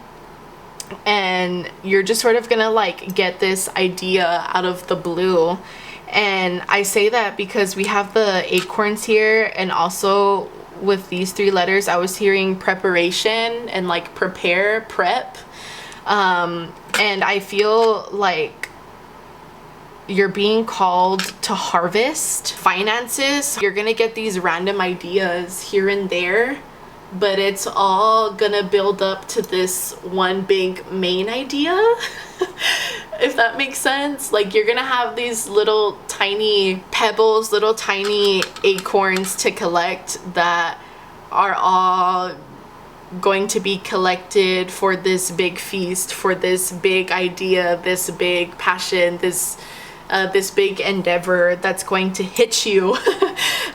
and you're just sort of gonna like get this idea out of the blue. And I say that because we have the acorns here, and also with these 3 letters I was hearing preparation and like prepare, prep, and I feel like you're being called to harvest finances. You're gonna get these random ideas here and there, but it's all gonna build up to this one big main idea. If that makes sense. Like, you're gonna have these little tiny pebbles, little tiny acorns to collect that are all going to be collected for this big feast, for this big idea, this big passion, this big endeavor that's going to hit you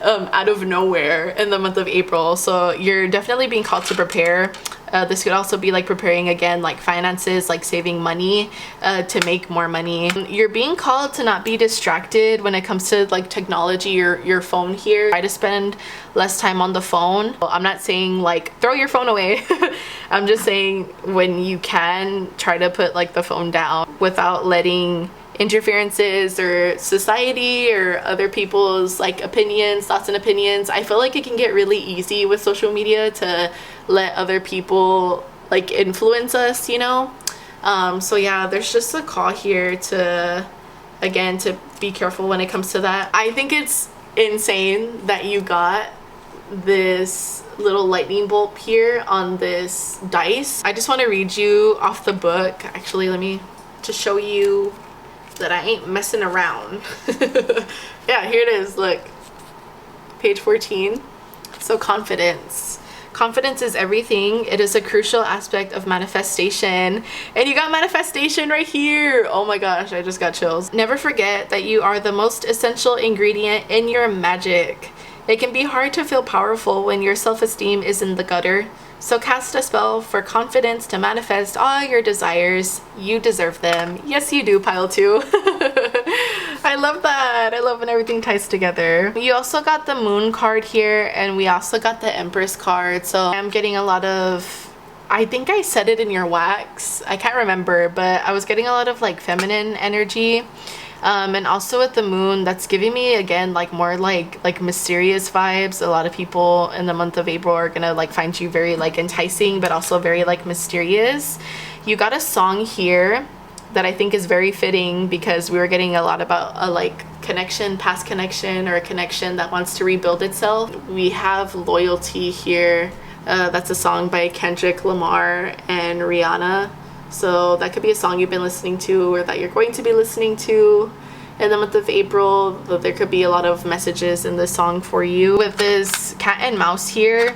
out of nowhere in the month of April. So you're definitely being called to prepare. This could also be like preparing again, like finances, like saving money to make more money. You're being called to not be distracted when it comes to like technology or your phone here. Try to spend less time on the phone. I'm not saying like throw your phone away. I'm just saying when you can, try to put like the phone down without letting interferences or society or other people's like opinions, thoughts and opinions. I feel like it can get really easy with social media to let other people like influence us, you know? So yeah, there's just a call here to, again, to be careful when it comes to that. I think it's insane that you got this little lightning bolt here on this dice. I just want to read you off the book. Actually, let me just show you that I ain't messing around. Yeah, here it is, look, page 14. So confidence. Confidence is everything. It is a crucial aspect of manifestation. And you got manifestation right here. Oh my gosh, I just got chills. Never forget that you are the most essential ingredient in your magic. It can be hard to feel powerful when your self-esteem is in the gutter. So cast a spell for confidence to manifest all your desires. You deserve them. Yes, you do, pile 2. I love that. I love when everything ties together. You also got the moon card here, and we also got the empress card. So I'm getting a lot of, I think I said it in your wax, I can't remember, but I was getting a lot of like feminine energy. And also with the moon, that's giving me again like more like mysterious vibes. A lot of people in the month of April are gonna like find you very like enticing, but also very like mysterious. You got a song here that I think is very fitting because we were getting a lot about a like connection, past connection, or a connection that wants to rebuild itself. We have loyalty here. That's a song by Kendrick Lamar and Rihanna. So that could be a song you've been listening to, or that you're going to be listening to in the month of April. There could be a lot of messages in this song for you. With this cat and mouse here,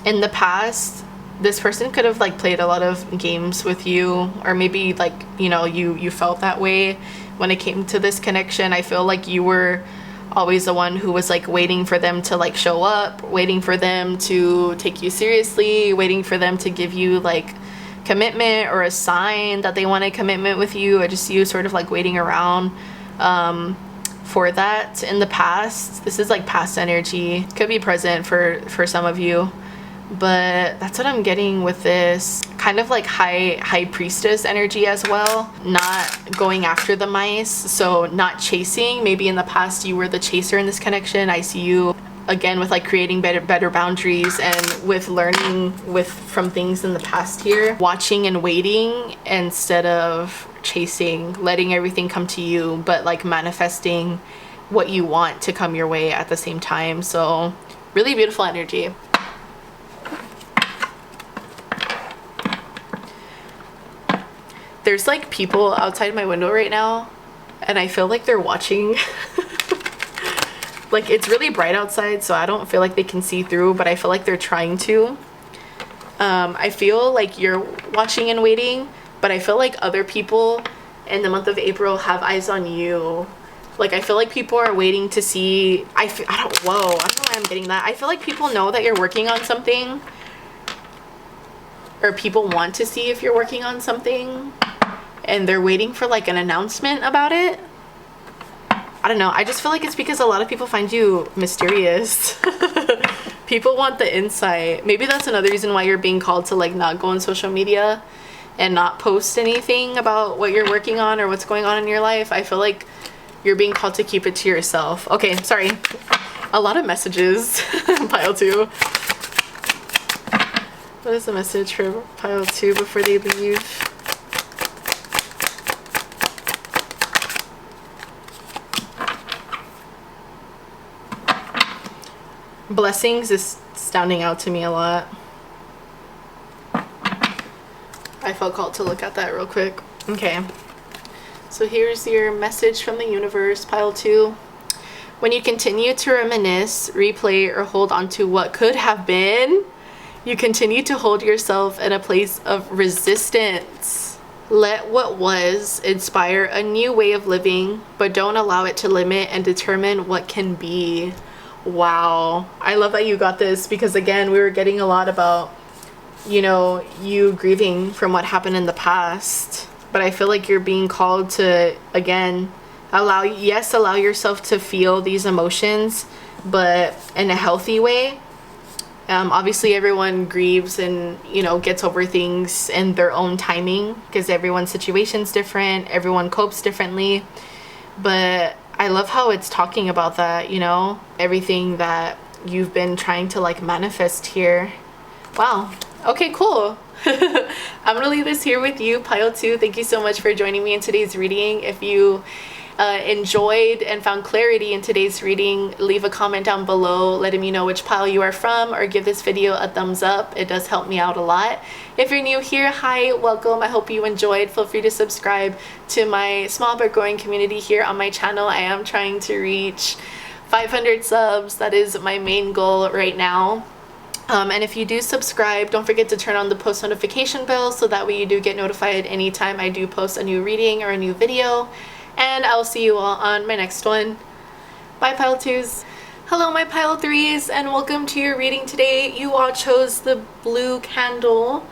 in the past, this person could have like played a lot of games with you, or maybe like, you know, you felt that way when it came to this connection. I feel like you were always the one who was like waiting for them to like show up, waiting for them to take you seriously, waiting for them to give you like commitment or a sign that they wanted commitment with you, or just you sort of like waiting around for that in the past. This is like past energy, could be present for some of you, but that's what I'm getting with this kind of like high priestess energy as well. Not going after the mice, so not chasing. Maybe in the past you were the chaser in this connection. I see you again with like creating better boundaries, and with learning from things in the past here, watching and waiting instead of chasing, letting everything come to you, but like manifesting what you want to come your way at the same time. So really beautiful energy. There's like people outside my window right now, and I feel like they're watching. Like, it's really bright outside, so I don't feel like they can see through, but I feel like they're trying to. I feel like you're watching and waiting, but I feel like other people in the month of April have eyes on you. Like, I feel like people are waiting to see. I don't know why I'm getting that. I feel like people know that you're working on something, or people want to see if you're working on something, and they're waiting for like an announcement about it. I don't know. I just feel like it's because a lot of people find you mysterious. People want the insight. Maybe that's another reason why you're being called to like not go on social media and not post anything about what you're working on or what's going on in your life. I feel like you're being called to keep it to yourself. Okay, sorry. A lot of messages. Pile 2. What is the message for pile 2 before they leave? Blessings is standing out to me a lot. I felt called to look at that real quick. Okay. So here's your message from the universe, pile 2. When you continue to reminisce, replay, or hold on to what could have been, you continue to hold yourself in a place of resistance. Let what was inspire a new way of living, but don't allow it to limit and determine what can be. Wow. I love that you got this, because again, we were getting a lot about, you know, you grieving from what happened in the past. But I feel like you're being called to, again, allow yourself to feel these emotions, but in a healthy way. Obviously everyone grieves and, you know, gets over things in their own timing, because everyone's situation's different, everyone copes differently. But I love how it's talking about that, you know, everything that you've been trying to like manifest here. Wow. Okay, cool. I'm gonna leave this here with you, pile 2. Thank you so much for joining me in today's reading. If you enjoyed and found clarity in today's reading, leave a comment down below letting me know which pile you are from, or give this video a thumbs up. It does help me out a lot. If you're new here, hi, welcome. I hope you enjoyed. Feel free to subscribe to my small but growing community here on my channel. I am trying to reach 500 subs. That is my main goal right now. And if you do subscribe, don't forget to turn on the post notification bell, so that way you do get notified anytime I do post a new reading or a new video. And I'll see you all on my next one. Bye, pile 2s. Hello, my pile 3s, and welcome to your reading today. You all chose the blue candle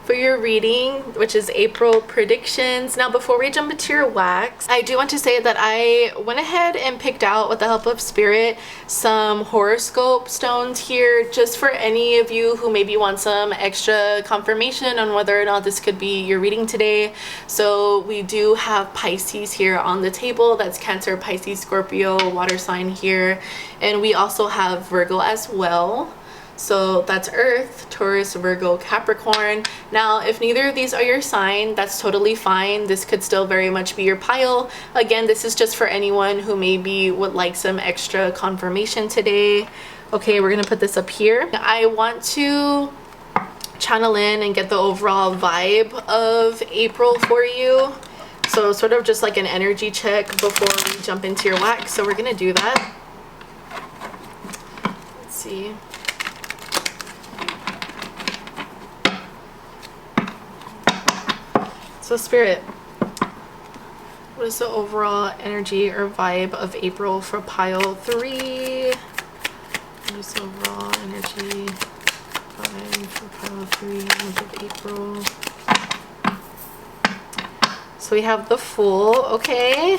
for your reading, which is April predictions. Now, before we jump into your wax, I do want to say that I went ahead and picked out, with the help of Spirit, some horoscope stones here, just for any of you who maybe want some extra confirmation on whether or not this could be your reading today. So we do have Pisces here on the table. That's Cancer, Pisces, Scorpio, water sign here. And we also have Virgo as well. So that's Earth, Taurus, Virgo, Capricorn. Now, if neither of these are your sign, that's totally fine. This could still very much be your pile. Again, this is just for anyone who maybe would like some extra confirmation today. Okay, we're gonna put this up here. I want to channel in and get the overall vibe of April for you. So sort of just like an energy check before we jump into your wax. So we're gonna do that. Let's see. So Spirit, what is the overall energy or vibe of April for pile 3? What is the overall energy vibe for pile 3 of April? So we have the Fool, okay.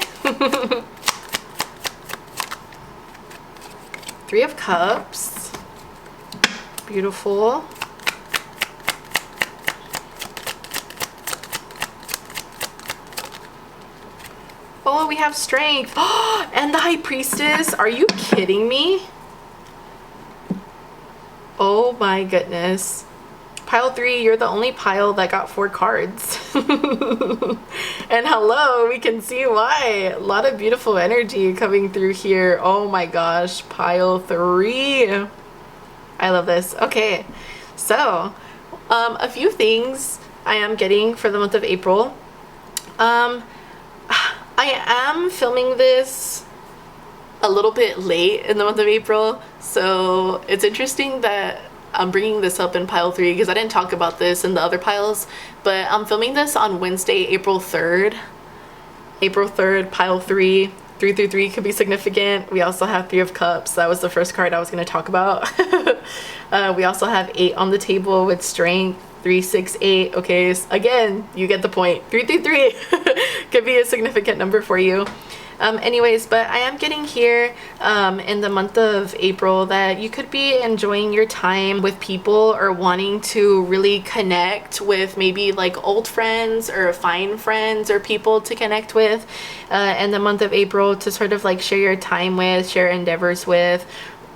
3 of Cups, beautiful. Oh, we have Strength. And the High Priestess. Are you kidding me? Oh my goodness. Pile 3, you're the only pile that got 4 cards. And hello, we can see why. A lot of beautiful energy coming through here. Oh my gosh, pile 3. I love this. Okay, so a few things I am getting for the month of April. Um, I am filming this a little bit late in the month of April, so it's interesting that I'm bringing this up in pile 3 because I didn't talk about this in the other piles, but I'm filming this on Wednesday, April 3rd. April 3rd, pile 3. 3 through 3 could be significant. We also have 3 of Cups. That was the first card I was going to talk about. We also have 8 on the table with Strength. 3, 6, 8. Okay, so again, you get the point. 3 through 3 could be a significant number for you. Anyways, but I am getting here in the month of April that you could be enjoying your time with people or wanting to really connect with maybe like old friends or find friends or people to connect with in the month of April to sort of like share your time with, share endeavors with.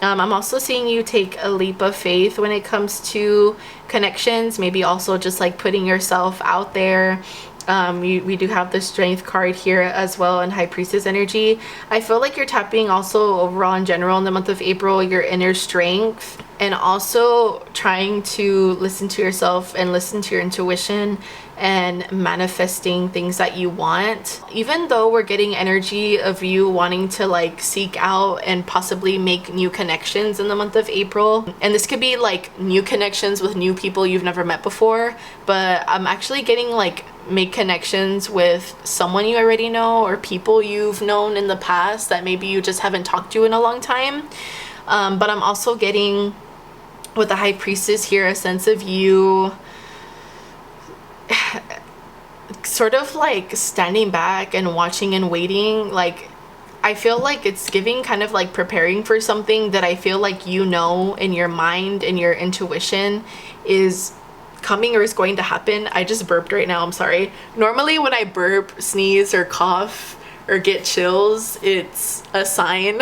I'm also seeing you take a leap of faith when it comes to connections, maybe also just like putting yourself out there. We do have the Strength card here as well in High Priestess energy. I feel like you're tapping also overall in general in the month of April, your inner strength, and also trying to listen to yourself and listen to your intuition and manifesting things that you want. Even though we're getting energy of you wanting to like seek out and possibly make new connections in the month of April, and this could be like new connections with new people you've never met before, but I'm actually getting like make connections with someone you already know or people you've known in the past that maybe you just haven't talked to in a long time. But I'm also getting with the High Priestess here a sense of you sort of like standing back and watching and waiting. Like I feel like it's giving kind of like preparing for something that I feel like you know in your mind and your intuition is coming or is going to happen. I just burped right now, I'm sorry. Normally when I burp, sneeze, or cough or get chills, it's a sign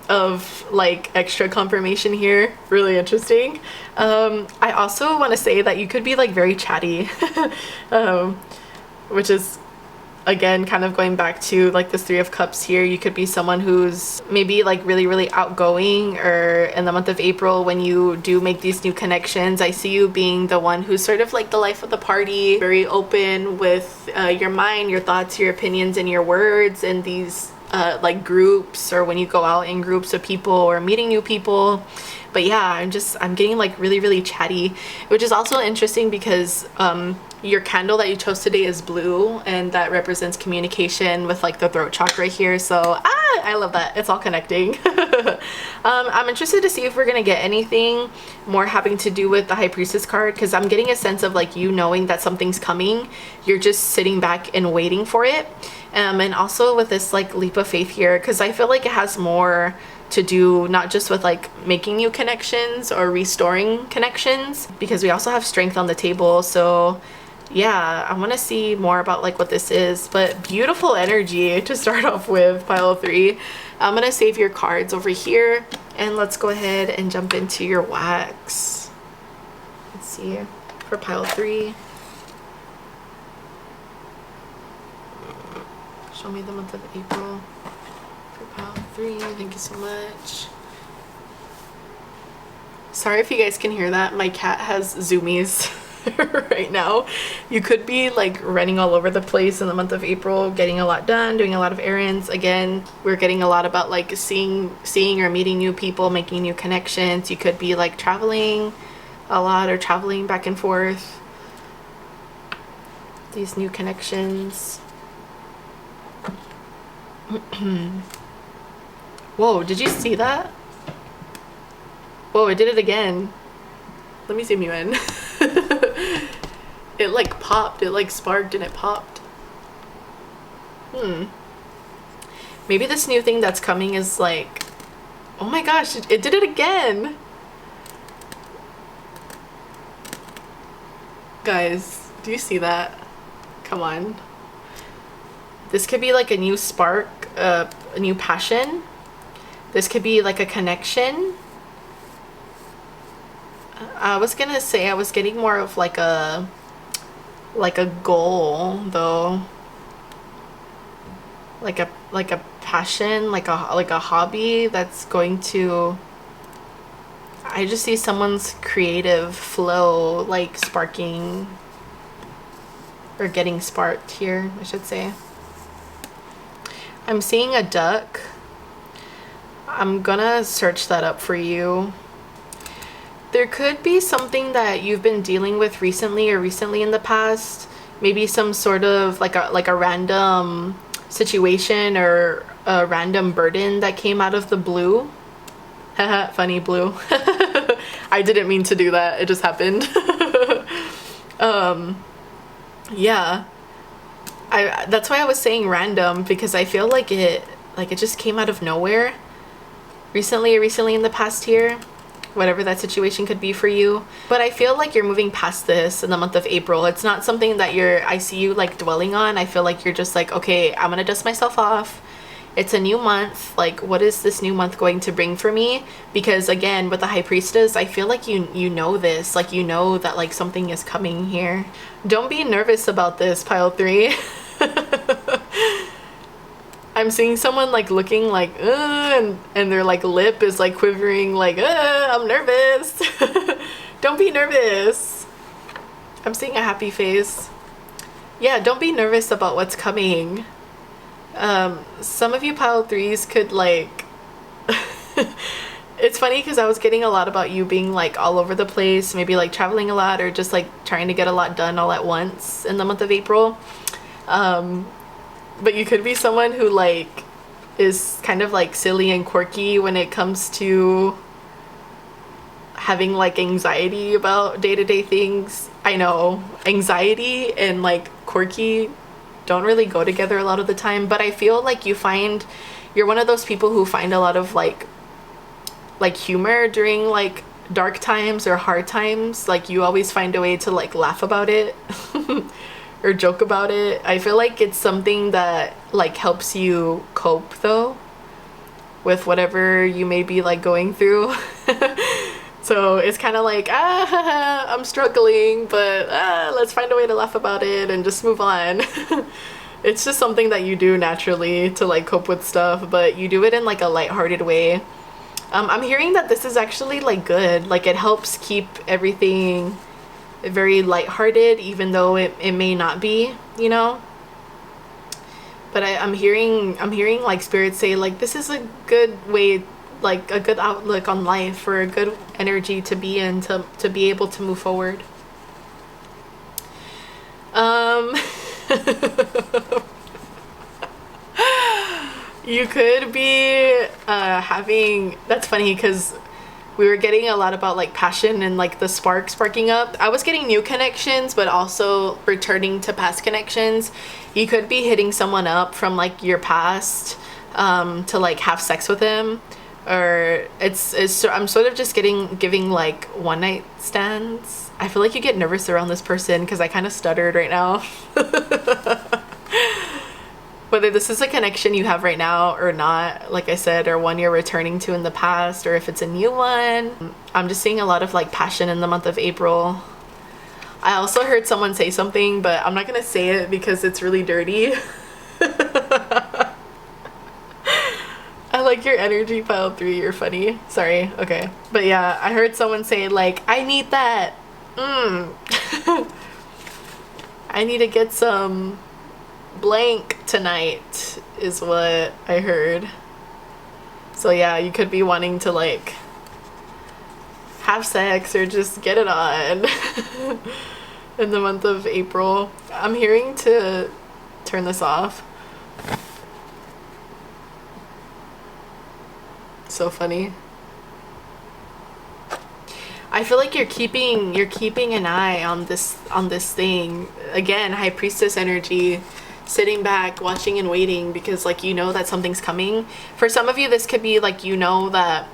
of like extra confirmation here. Really interesting. I also want to say that you could be like very chatty, which is again kind of going back to like this 3 of Cups here. You could be someone who's maybe like really outgoing, or in the month of April when you do make these new connections, I see you being the one who's sort of like the life of the party, very open with your mind, your thoughts, your opinions, and your words in these like groups, or when you go out in groups of people or meeting new people. But yeah, I'm getting like really chatty, which is also interesting because your candle that you chose today is blue, and that represents communication with like the throat chakra here. So I love that. It's all connecting. I'm interested to see if we're gonna get anything more having to do with the High Priestess card, because I'm getting a sense of like you knowing that something's coming. You're just sitting back and waiting for it. And also with this like leap of faith here, because I feel like it has more to do not just with like making new connections or restoring connections, because we also have Strength on the table. So yeah, I want to see more about like what this is. But beautiful energy to start off with, pile 3. I'm gonna save your cards over here, and let's go ahead and jump into your wax. Let's see for pile 3. Show me the month of April for pile 3. Thank you so much. Sorry if you guys can hear that. My cat has zoomies right now. You could be like running all over the place in the month of April, getting a lot done, doing a lot of errands. Again, we're getting a lot about like seeing or meeting new people, making new connections. You could be like traveling a lot or traveling back and forth. These new connections. Whoa, did you see that? Whoa, I did it again. Let me zoom you in. It like popped, it like sparked and it popped. Maybe this new thing that's coming is like, oh my gosh, it did it again. Guys, do you see that? Come on. This could be like a new spark, a new passion. This could be like a connection. I was gonna say I was getting more of like a goal though. Like a passion, like a hobby that's going to, I just see someone's creative flow like sparking. or getting sparked here, I should say. I'm seeing a duck. I'm gonna search that up for you. There could be something that you've been dealing with recently or recently in the past. Maybe some sort of like a random situation or a random burden that came out of the blue. Haha, funny, blue. I didn't mean to do that. It just happened. Yeah. That's why I was saying random, because I feel like it just came out of nowhere. Recently in the past year, whatever that situation could be for you. But I feel like you're moving past this in the month of April. It's not something that I see you like dwelling on. I feel like you're just like, okay, I'm gonna dust myself off. It's a new month. Like, what is this new month going to bring for me? Because again, with the High Priestess, I feel like you know this. Like, you know that like something is coming here. Don't be nervous about this, pile 3. I'm seeing someone like looking like and their like lip is like quivering like I'm nervous. Don't be nervous. I'm seeing a happy face. Yeah, don't be nervous about what's coming. Some of you pile 3s could like it's funny because I was getting a lot about you being like all over the place, maybe like traveling a lot or just like trying to get a lot done all at once in the month of April. But you could be someone who like is kind of like silly and quirky when it comes to having like anxiety about day-to-day things. I know anxiety and like quirky don't really go together a lot of the time, but I feel like you're one of those people who find a lot of like humor during like dark times or hard times. Like you always find a way to like laugh about it. Or joke about it. I feel like it's something that like helps you cope though with whatever you may be like going through. So it's kind of like I'm struggling, but let's find a way to laugh about it and just move on. It's just something that you do naturally to like cope with stuff, but you do it in like a lighthearted way. I'm hearing that this is actually like good. Like it helps keep everything very lighthearted, even though it may not be, you know. But I'm hearing like spirits say like this is a good way, like a good outlook on life, or a good energy to be in to be able to move forward. You could be having, that's funny because we were getting a lot about like passion and like the sparking up. I was getting new connections, but also returning to past connections. You could be hitting someone up from like your past to like have sex with them, or I'm sort of just giving like one night stands. I feel like you get nervous around this person because I kind of stuttered right now. Whether this is a connection you have right now or not, like I said, or one you're returning to in the past, or if it's a new one. I'm just seeing a lot of like passion in the month of April. I also heard someone say something, but I'm not gonna say it because it's really dirty. I like your energy, pile 3, you're funny. Sorry, okay. But yeah, I heard someone say like, I need that. I need to get some blank tonight is what I heard. So yeah, you could be wanting to like have sex or just get it on in the month of April. I'm hearing to turn this off. So funny. I feel like you're keeping an eye on this thing. Again, High Priestess energy. Sitting back, watching and waiting, because like you know that something's coming. For some of you, this could be like you know that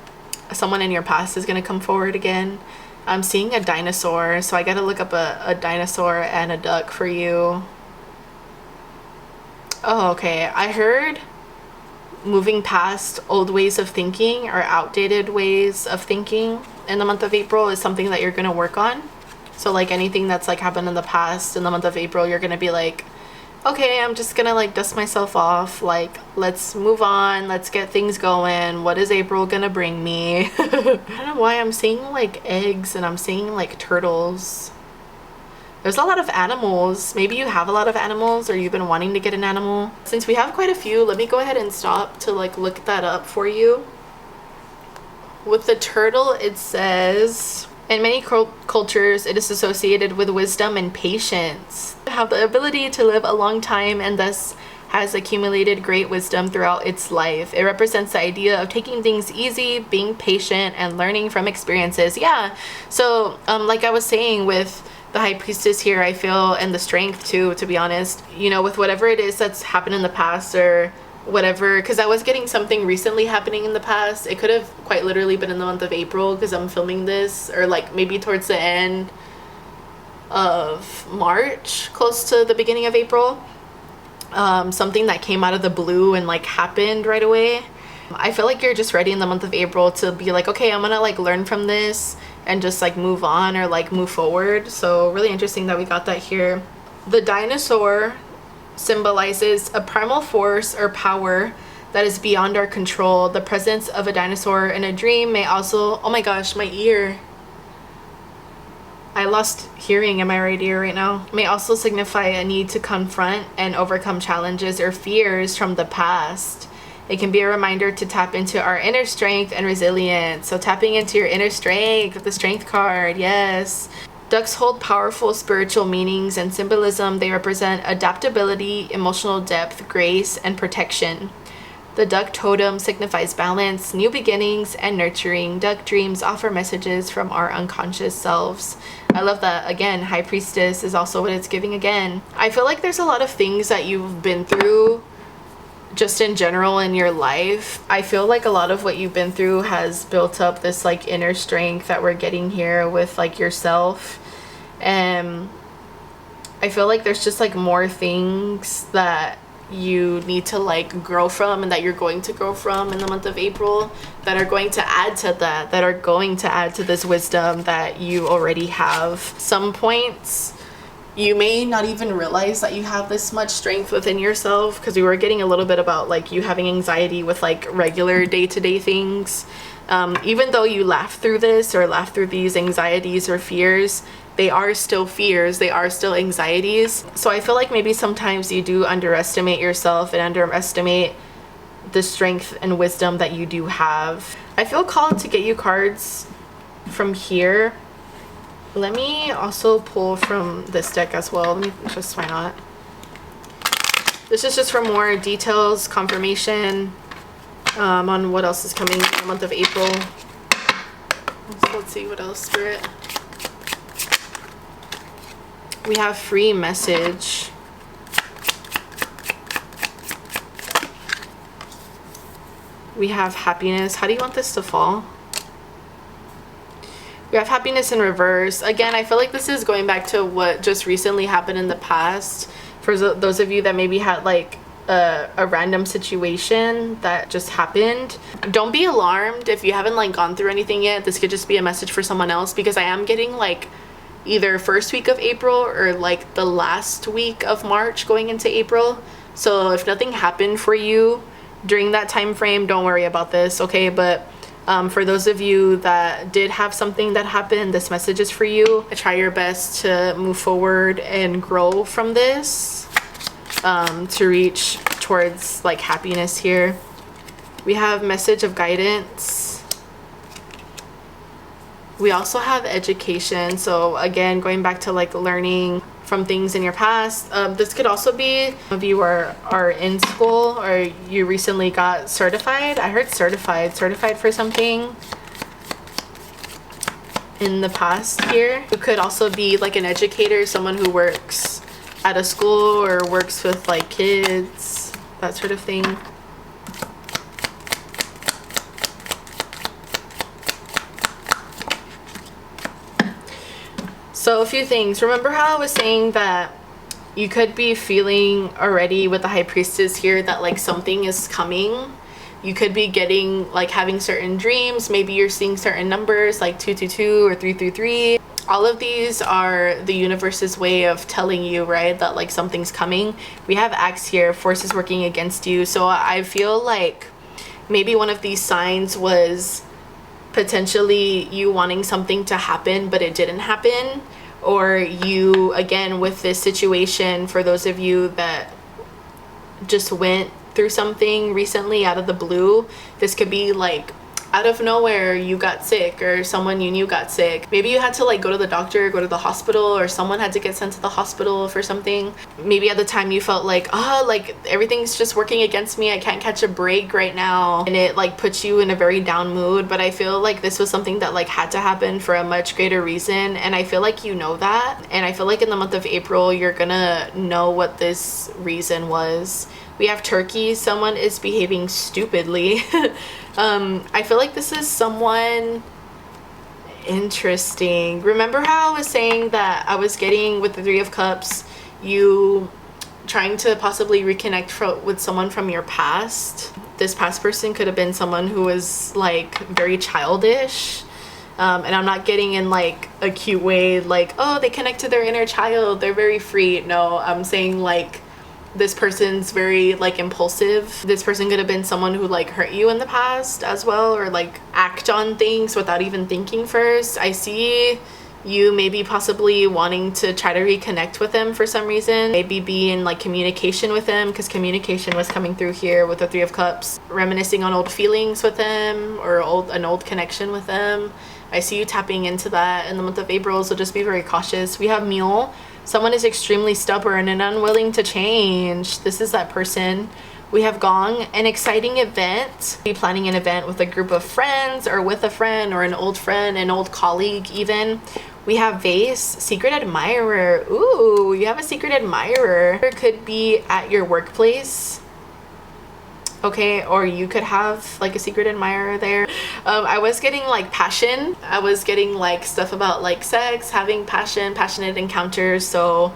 someone in your past is gonna come forward again. I'm seeing a dinosaur, so I gotta look up a dinosaur and a duck for you. Oh, okay. I heard moving past old ways of thinking or outdated ways of thinking in the month of April is something that you're gonna work on. So like anything that's like happened in the past in the month of April, you're gonna be like, okay, I'm just gonna like dust myself off, like let's move on, let's get things going. What is April gonna bring me? I don't know why I'm seeing like eggs and I'm seeing like turtles. There's a lot of animals. Maybe you have a lot of animals or you've been wanting to get an animal. Since we have quite a few, let me go ahead and stop to like look that up for you. With the turtle, it says, in many cultures, it is associated with wisdom and patience. Have the ability to live a long time and thus has accumulated great wisdom throughout its life. It represents the idea of taking things easy, being patient, and learning from experiences. Yeah, so like I was saying with the high priestess here, I feel, and the strength too, to be honest, you know, with whatever it is that's happened in the past or whatever, because I was getting something recently happening in the past. It could have quite literally been in the month of April because I'm filming this, or like maybe towards the end of March, close to the beginning of April. Something that came out of the blue and like happened right away. I feel like you're just ready in the month of April to be like, okay, I'm gonna like learn from this and just like move on or like move forward. So really interesting that we got that here. The dinosaur symbolizes a primal force or power that is beyond our control. The presence of a dinosaur in a dream may also, oh my gosh, my ear, I lost hearing in my right ear right now, may also signify a need to confront and overcome challenges or fears from the past. It can be a reminder to tap into our inner strength and resilience. So tapping into your inner strength with the strength card, yes. Ducks hold powerful spiritual meanings and symbolism. They represent adaptability, emotional depth, grace, and protection. The duck totem signifies balance, new beginnings, and nurturing. Duck dreams offer messages from our unconscious selves. I love that. Again, high priestess is also what it's giving again. I feel like there's a lot of things that you've been through just in general in your life. I feel like a lot of what you've been through has built up this like inner strength that we're getting here with like yourself. And I feel like there's just like more things that you need to like grow from and that you're going to grow from in the month of April that are going to add to that are going to add to this wisdom that you already have. Some points you may not even realize that you have this much strength within yourself, because we were getting a little bit about like you having anxiety with like regular day-to-day things. Even though you laugh through this or laugh through these anxieties or fears, they are still fears, they are still anxieties. So I feel like maybe sometimes you do underestimate yourself and underestimate the strength and wisdom that you do have. I feel called to get you cards from here. Let me also pull from this deck as well. Let me just, why not? This is just for more details, confirmation on what else is coming in the month of April. So let's see what else, Spirit. We have free message. We have happiness. How do you want this to fall? We have happiness in reverse. Again, I feel like this is going back to what just recently happened in the past. For those of you that maybe had like a random situation that just happened, don't be alarmed if you haven't like gone through anything yet. This could just be a message for someone else, because I am getting like either first week of April or like the last week of March going into April. So if nothing happened for you during that time frame, don't worry about this, okay? But for those of you that did have something that happened, this message is for you. Try your best to move forward and grow from this, to reach towards like happiness here. We have message of guidance. We also have education. So again, going back to like learning from things in your past. This could also be if you are in school or you recently got certified. I heard certified for something in the past here. You could also be like an educator, someone who works at a school or works with like kids, that sort of thing. So a few things. Remember how I was saying that you could be feeling already with the high priestess here that like something is coming? You could be getting like having certain dreams. Maybe you're seeing certain numbers like 222 or 333. All of these are the universe's way of telling you, right, that like something's coming. We have Axe here, forces working against you. So I feel like maybe one of these signs was potentially you wanting something to happen but it didn't happen, or you, again, with this situation, for those of you that just went through something recently out of the blue, this could be like out of nowhere you got sick, or someone you knew got sick. Maybe you had to like go to the doctor, go to the hospital, or someone had to get sent to the hospital for something. Maybe at the time you felt like, oh, like everything's just working against me, I can't catch a break right now, and it like puts you in a very down mood. But I feel like this was something that like had to happen for a much greater reason, and I feel like you know that, and I feel like in the month of April you're gonna know what this reason was. We have Turkey. Someone is behaving stupidly. I feel like this is someone interesting. Remember how I was saying that I was getting with the Three of Cups, you trying to possibly reconnect with someone from your past? This past person could have been someone who was like very childish. And I'm not getting in like a cute way, like, oh, they connect to their inner child, they're very free. No, I'm saying like this person's very like impulsive. This person could have been someone who like hurt you in the past as well, or like act on things without even thinking first. I see you maybe possibly wanting to try to reconnect with them for some reason, maybe be in like communication with them, because communication was coming through here with the Three of Cups, reminiscing on old feelings with them, or an old connection with them. I see you tapping into that in the month of April, so just be very cautious. We have Mule. Someone is extremely stubborn and unwilling to change. This is that person. We have Gong, an exciting event. Be planning an event with a group of friends, or with a friend, or an old friend, an old colleague even. We have Vase, secret admirer. Ooh, you have a secret admirer. It could be at your workplace. Okay, or you could have like a secret admirer there. I was getting like passion. I was getting like stuff about like sex, having passionate encounters. So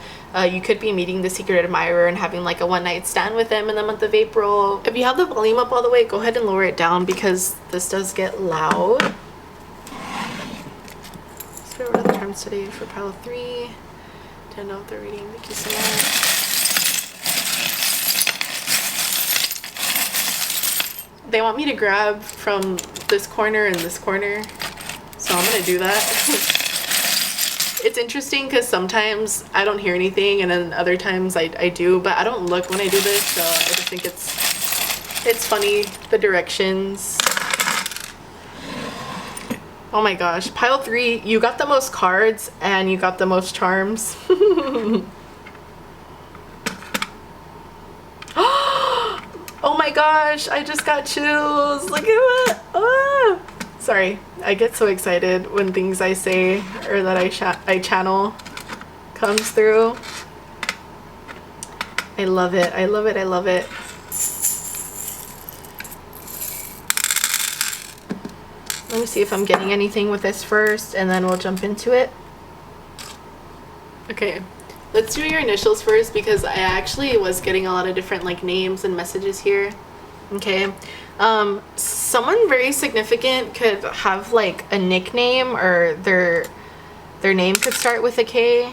you could be meeting the secret admirer and having like a one-night stand with them in the month of April. If you have the volume up all the way, go ahead and lower it down, because this does get loud. Let's go over the terms today for pile 3. 10 of the reading. Thank you so much. They want me to grab from this corner and this corner, so I'm gonna do that. It's interesting because sometimes I don't hear anything, and then other times I do, but I don't look when I do this, so I just think it's funny, the directions. Oh my gosh, pile 3, you got the most cards and you got the most charms. Oh my gosh, I just got chills. Look at that. Ah. Sorry, I get so excited when things I say or that I channel comes through. I love it. I love it. I love it. Let me see if I'm getting anything with this first, and then we'll jump into it. Okay. Let's do your initials first, because I actually was getting a lot of different like names and messages here. Okay. Someone very significant could have like a nickname, or their name could start with a K.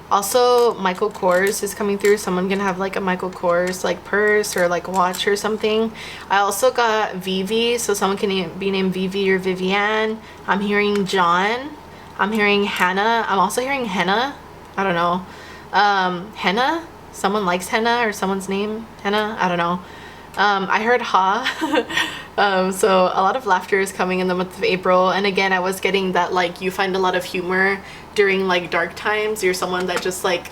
Also, Michael Kors is coming through. Someone can have like a Michael Kors like purse or like watch or something. I also got Vivi, so someone can be named Vivi or Vivian. I'm hearing John. I'm hearing Hannah. I'm also hearing Henna. I don't know. Henna? Someone likes henna, or someone's name Henna? I don't know. I heard Ha. So a lot of laughter is coming in the month of April. And again, I was getting that like you find a lot of humor during like dark times. You're someone that just like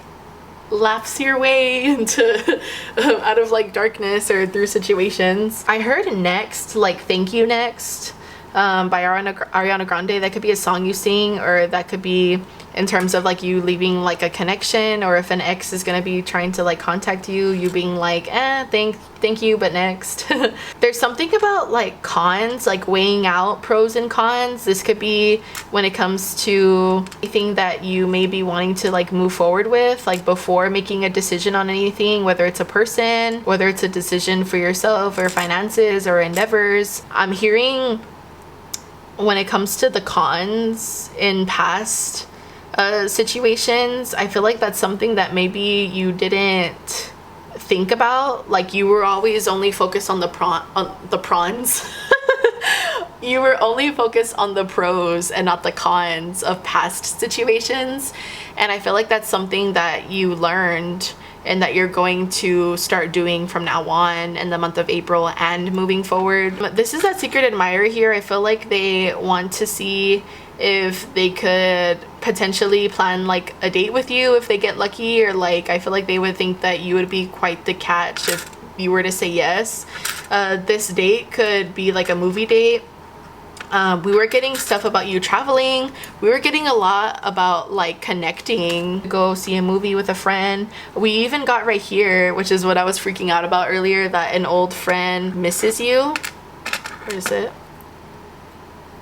laughs your way into out of like darkness or through situations. I heard next, like thank you next. By Ariana Grande. That could be a song you sing, or that could be in terms of like you leaving like a connection, or if an ex is gonna be trying to like contact you, you being like thank you, but next. There's something about like cons, like weighing out pros and cons. This could be when it comes to anything that you may be wanting to like move forward with, like before making a decision on anything, whether it's a person, whether it's a decision for yourself or finances or endeavors. I'm hearing when it comes to the cons in past situations, I feel like that's something that maybe you didn't think about. Like you were always only focused on the prawns. You were only focused on the pros and not the cons of past situations. And I feel like that's something that you learned and that you're going to start doing from now on in the month of April and moving forward. This is that secret admirer here. I feel like they want to see if they could potentially plan like a date with you if they get lucky, or like I feel like they would think that you would be quite the catch if you were to say yes. This date could be like a movie date. We were getting stuff about you traveling. We were getting a lot about like connecting, go see a movie with a friend. We even got right here, which is what I was freaking out about earlier, that an old friend misses you. Where is it?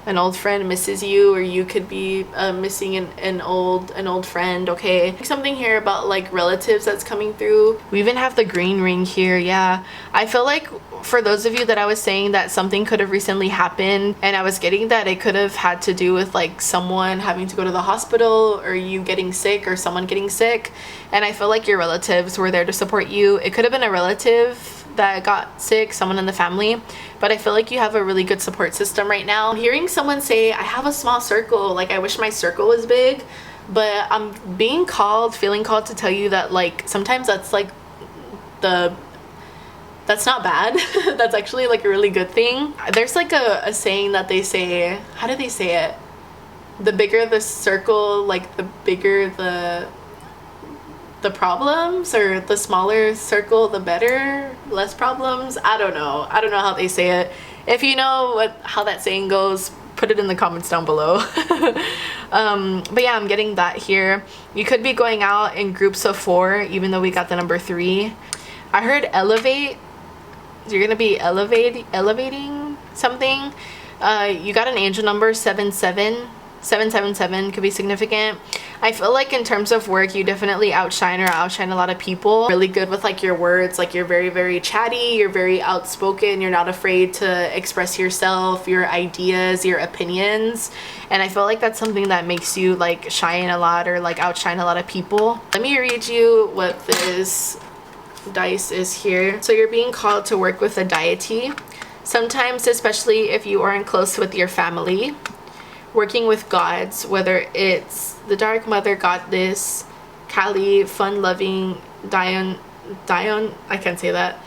An old friend misses you, or you could be missing an old friend. Okay, something here about like relatives that's coming through. We even have the green ring here. Yeah, I feel like for those of you that I was saying that something could have recently happened, and I was getting that it could have had to do with like someone having to go to the hospital, or you getting sick, or someone getting sick, and I feel like your relatives were there to support you. It could have been a relative that got sick, someone in the family, but I feel like you have a really good support system right now. I'm hearing someone say, I have a small circle, like I wish my circle was big, but I'm feeling called to tell you that like sometimes that's like that's not bad. That's actually like a really good thing. There's like a saying that they say, how do they say it? The bigger the circle, like the bigger the problems, or the smaller circle the better, less problems. I don't know how they say it. If you know how that saying goes, put it in the comments down below. But yeah, I'm getting that here. You could be going out in groups of 4, even though we got the number 3. I heard elevate. You're gonna be elevating something. You got an angel number 777 could be significant. I feel like in terms of work, you definitely outshine a lot of people. Really good with like your words, like you're very, very chatty, you're very outspoken, you're not afraid to express yourself, your ideas, your opinions, and I feel like that's something that makes you like shine a lot, or like outshine a lot of people. Let me read you what this dice is here. So you're being called to work with a deity, sometimes especially if you aren't close with your family. Working with gods, whether it's the Dark Mother Goddess, Kali, fun-loving Dion, I can't say that,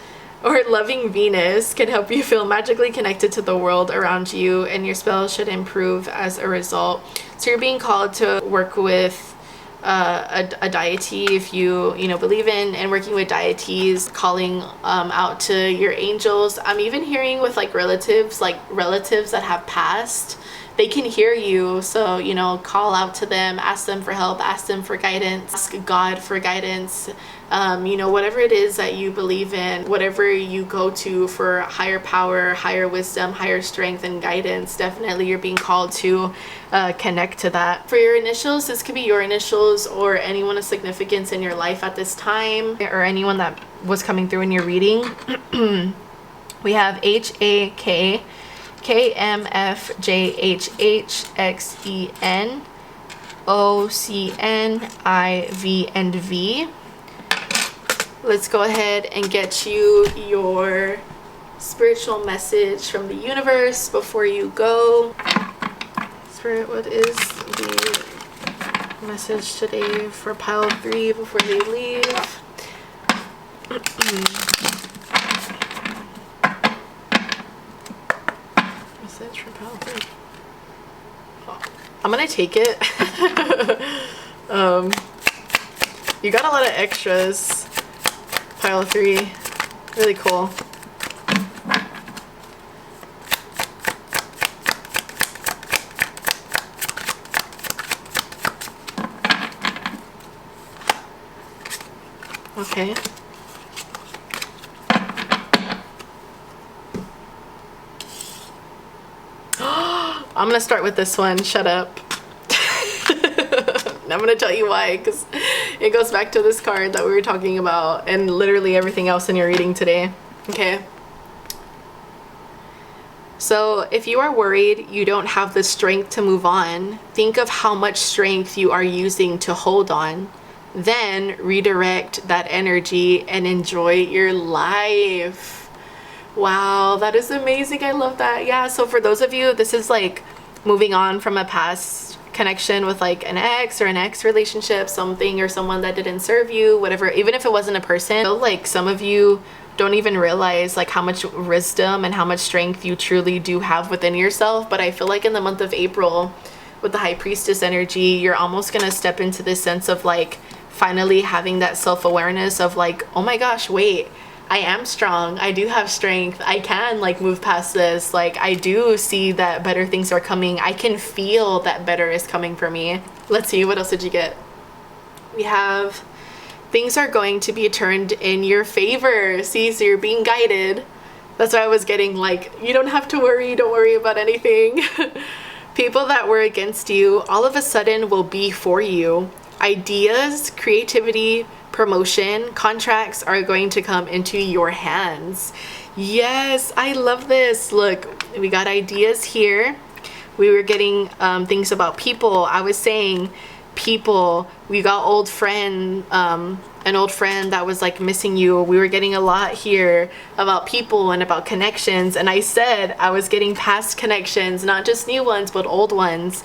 or loving Venus, can help you feel magically connected to the world around you, and your spells should improve as a result. So you're being called to work with a deity if you believe in, and working with deities, calling out to your angels. I'm even hearing with like relatives that have passed. They can hear you, so call out to them, ask them for help, ask them for guidance, ask God for guidance. Whatever it is that you believe in, whatever you go to for higher power, higher wisdom, higher strength and guidance, definitely you're being called to connect to that. For your initials, this could be your initials or anyone of significance in your life at this time, or anyone that was coming through in your reading. We have HAK, KMFJHHXEN, OCN, IV, and V. Let's go ahead and get you your spiritual message from the universe before you go. Spirit, what is the message today for pile 3 before they leave? Message for pile 3. Oh, I'm gonna take it. You got a lot of extras. Pile 3, really cool. Okay. I'm gonna start with this one. Shut up. I'm gonna tell you why, because it goes back to this card that we were talking about and literally everything else in your reading today. Okay. So if you are worried you don't have the strength to move on, think of how much strength you are using to hold on. Then redirect that energy and enjoy your life. Wow, that is amazing. I love that. Yeah, so for those of you, this is like moving on from a past connection with like an ex or an ex relationship, something or someone that didn't serve you, whatever, even if it wasn't a person. I feel like some of you don't even realize like how much wisdom and how much strength you truly do have within yourself. But I feel like in the month of April, with the High Priestess energy, you're almost gonna step into this sense of like finally having that self-awareness of like, oh my gosh, wait, I am strong. I do have strength. I can like move past this. Like I do see that better things are coming. I can feel that better is coming for me. Let's see, what else did you get? We have things are going to be turned in your favor. See, so you're being guided. That's why I was getting like, you don't have to worry. Don't worry about anything. People that were against you all of a sudden will be for you. Ideas, creativity, promotion, contracts are going to come into your hands. Yes, I love this. Look, we got ideas here. We were getting things about people. I was saying people. We got an old friend that was like missing you. We were getting a lot here about people and about connections. And I said I was getting past connections, not just new ones, but old ones.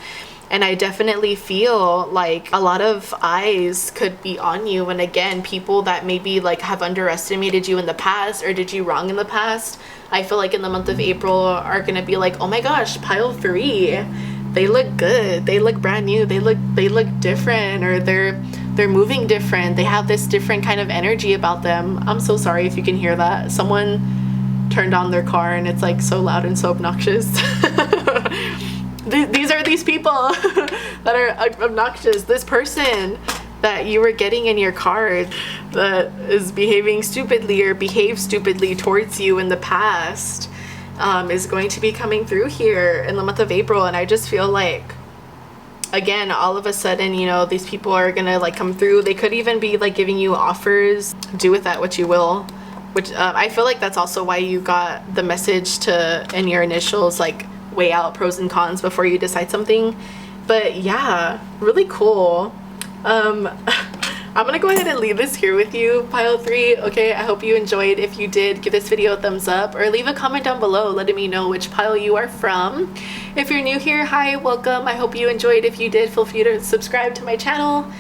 And I definitely feel like a lot of eyes could be on you. And again, people that maybe like have underestimated you in the past or did you wrong in the past, I feel like in the month of April are gonna be like, oh my gosh, pile 3. They look good. They look brand new. They look different, or they're moving different. They have this different kind of energy about them. I'm so sorry if you can hear that. Someone turned on their car and it's like so loud and so obnoxious. These are these people that are obnoxious. This person that you were getting in your card that is behaving stupidly or behaved stupidly towards you in the past is going to be coming through here in the month of April. And I just feel like, again, all of a sudden, you know, these people are gonna like come through. They could even be like giving you offers. Do with that what you will. Which I feel like that's also why you got the message to in your initials, like weigh out pros and cons before you decide something. But yeah, really cool. I'm gonna go ahead and leave this here with you, pile 3. Okay, I hope you enjoyed. If you did, give this video a thumbs up or leave a comment down below letting me know which pile you are from. If you're new here, hi, welcome. I hope you enjoyed. If you did, feel free to subscribe to my channel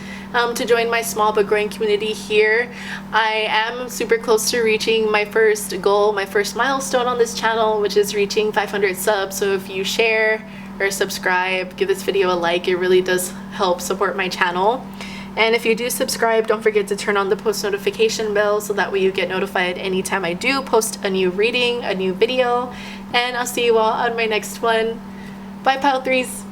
to join my small but growing community here. I am super close to reaching my first goal, my first milestone on this channel, which is reaching 500 subs. So if you share or subscribe, give this video a like. It really does help support my channel. And if you do subscribe, don't forget to turn on the post notification bell so that way you get notified anytime I do post a new reading, a new video. And I'll see you all on my next one. Bye, pile 3s.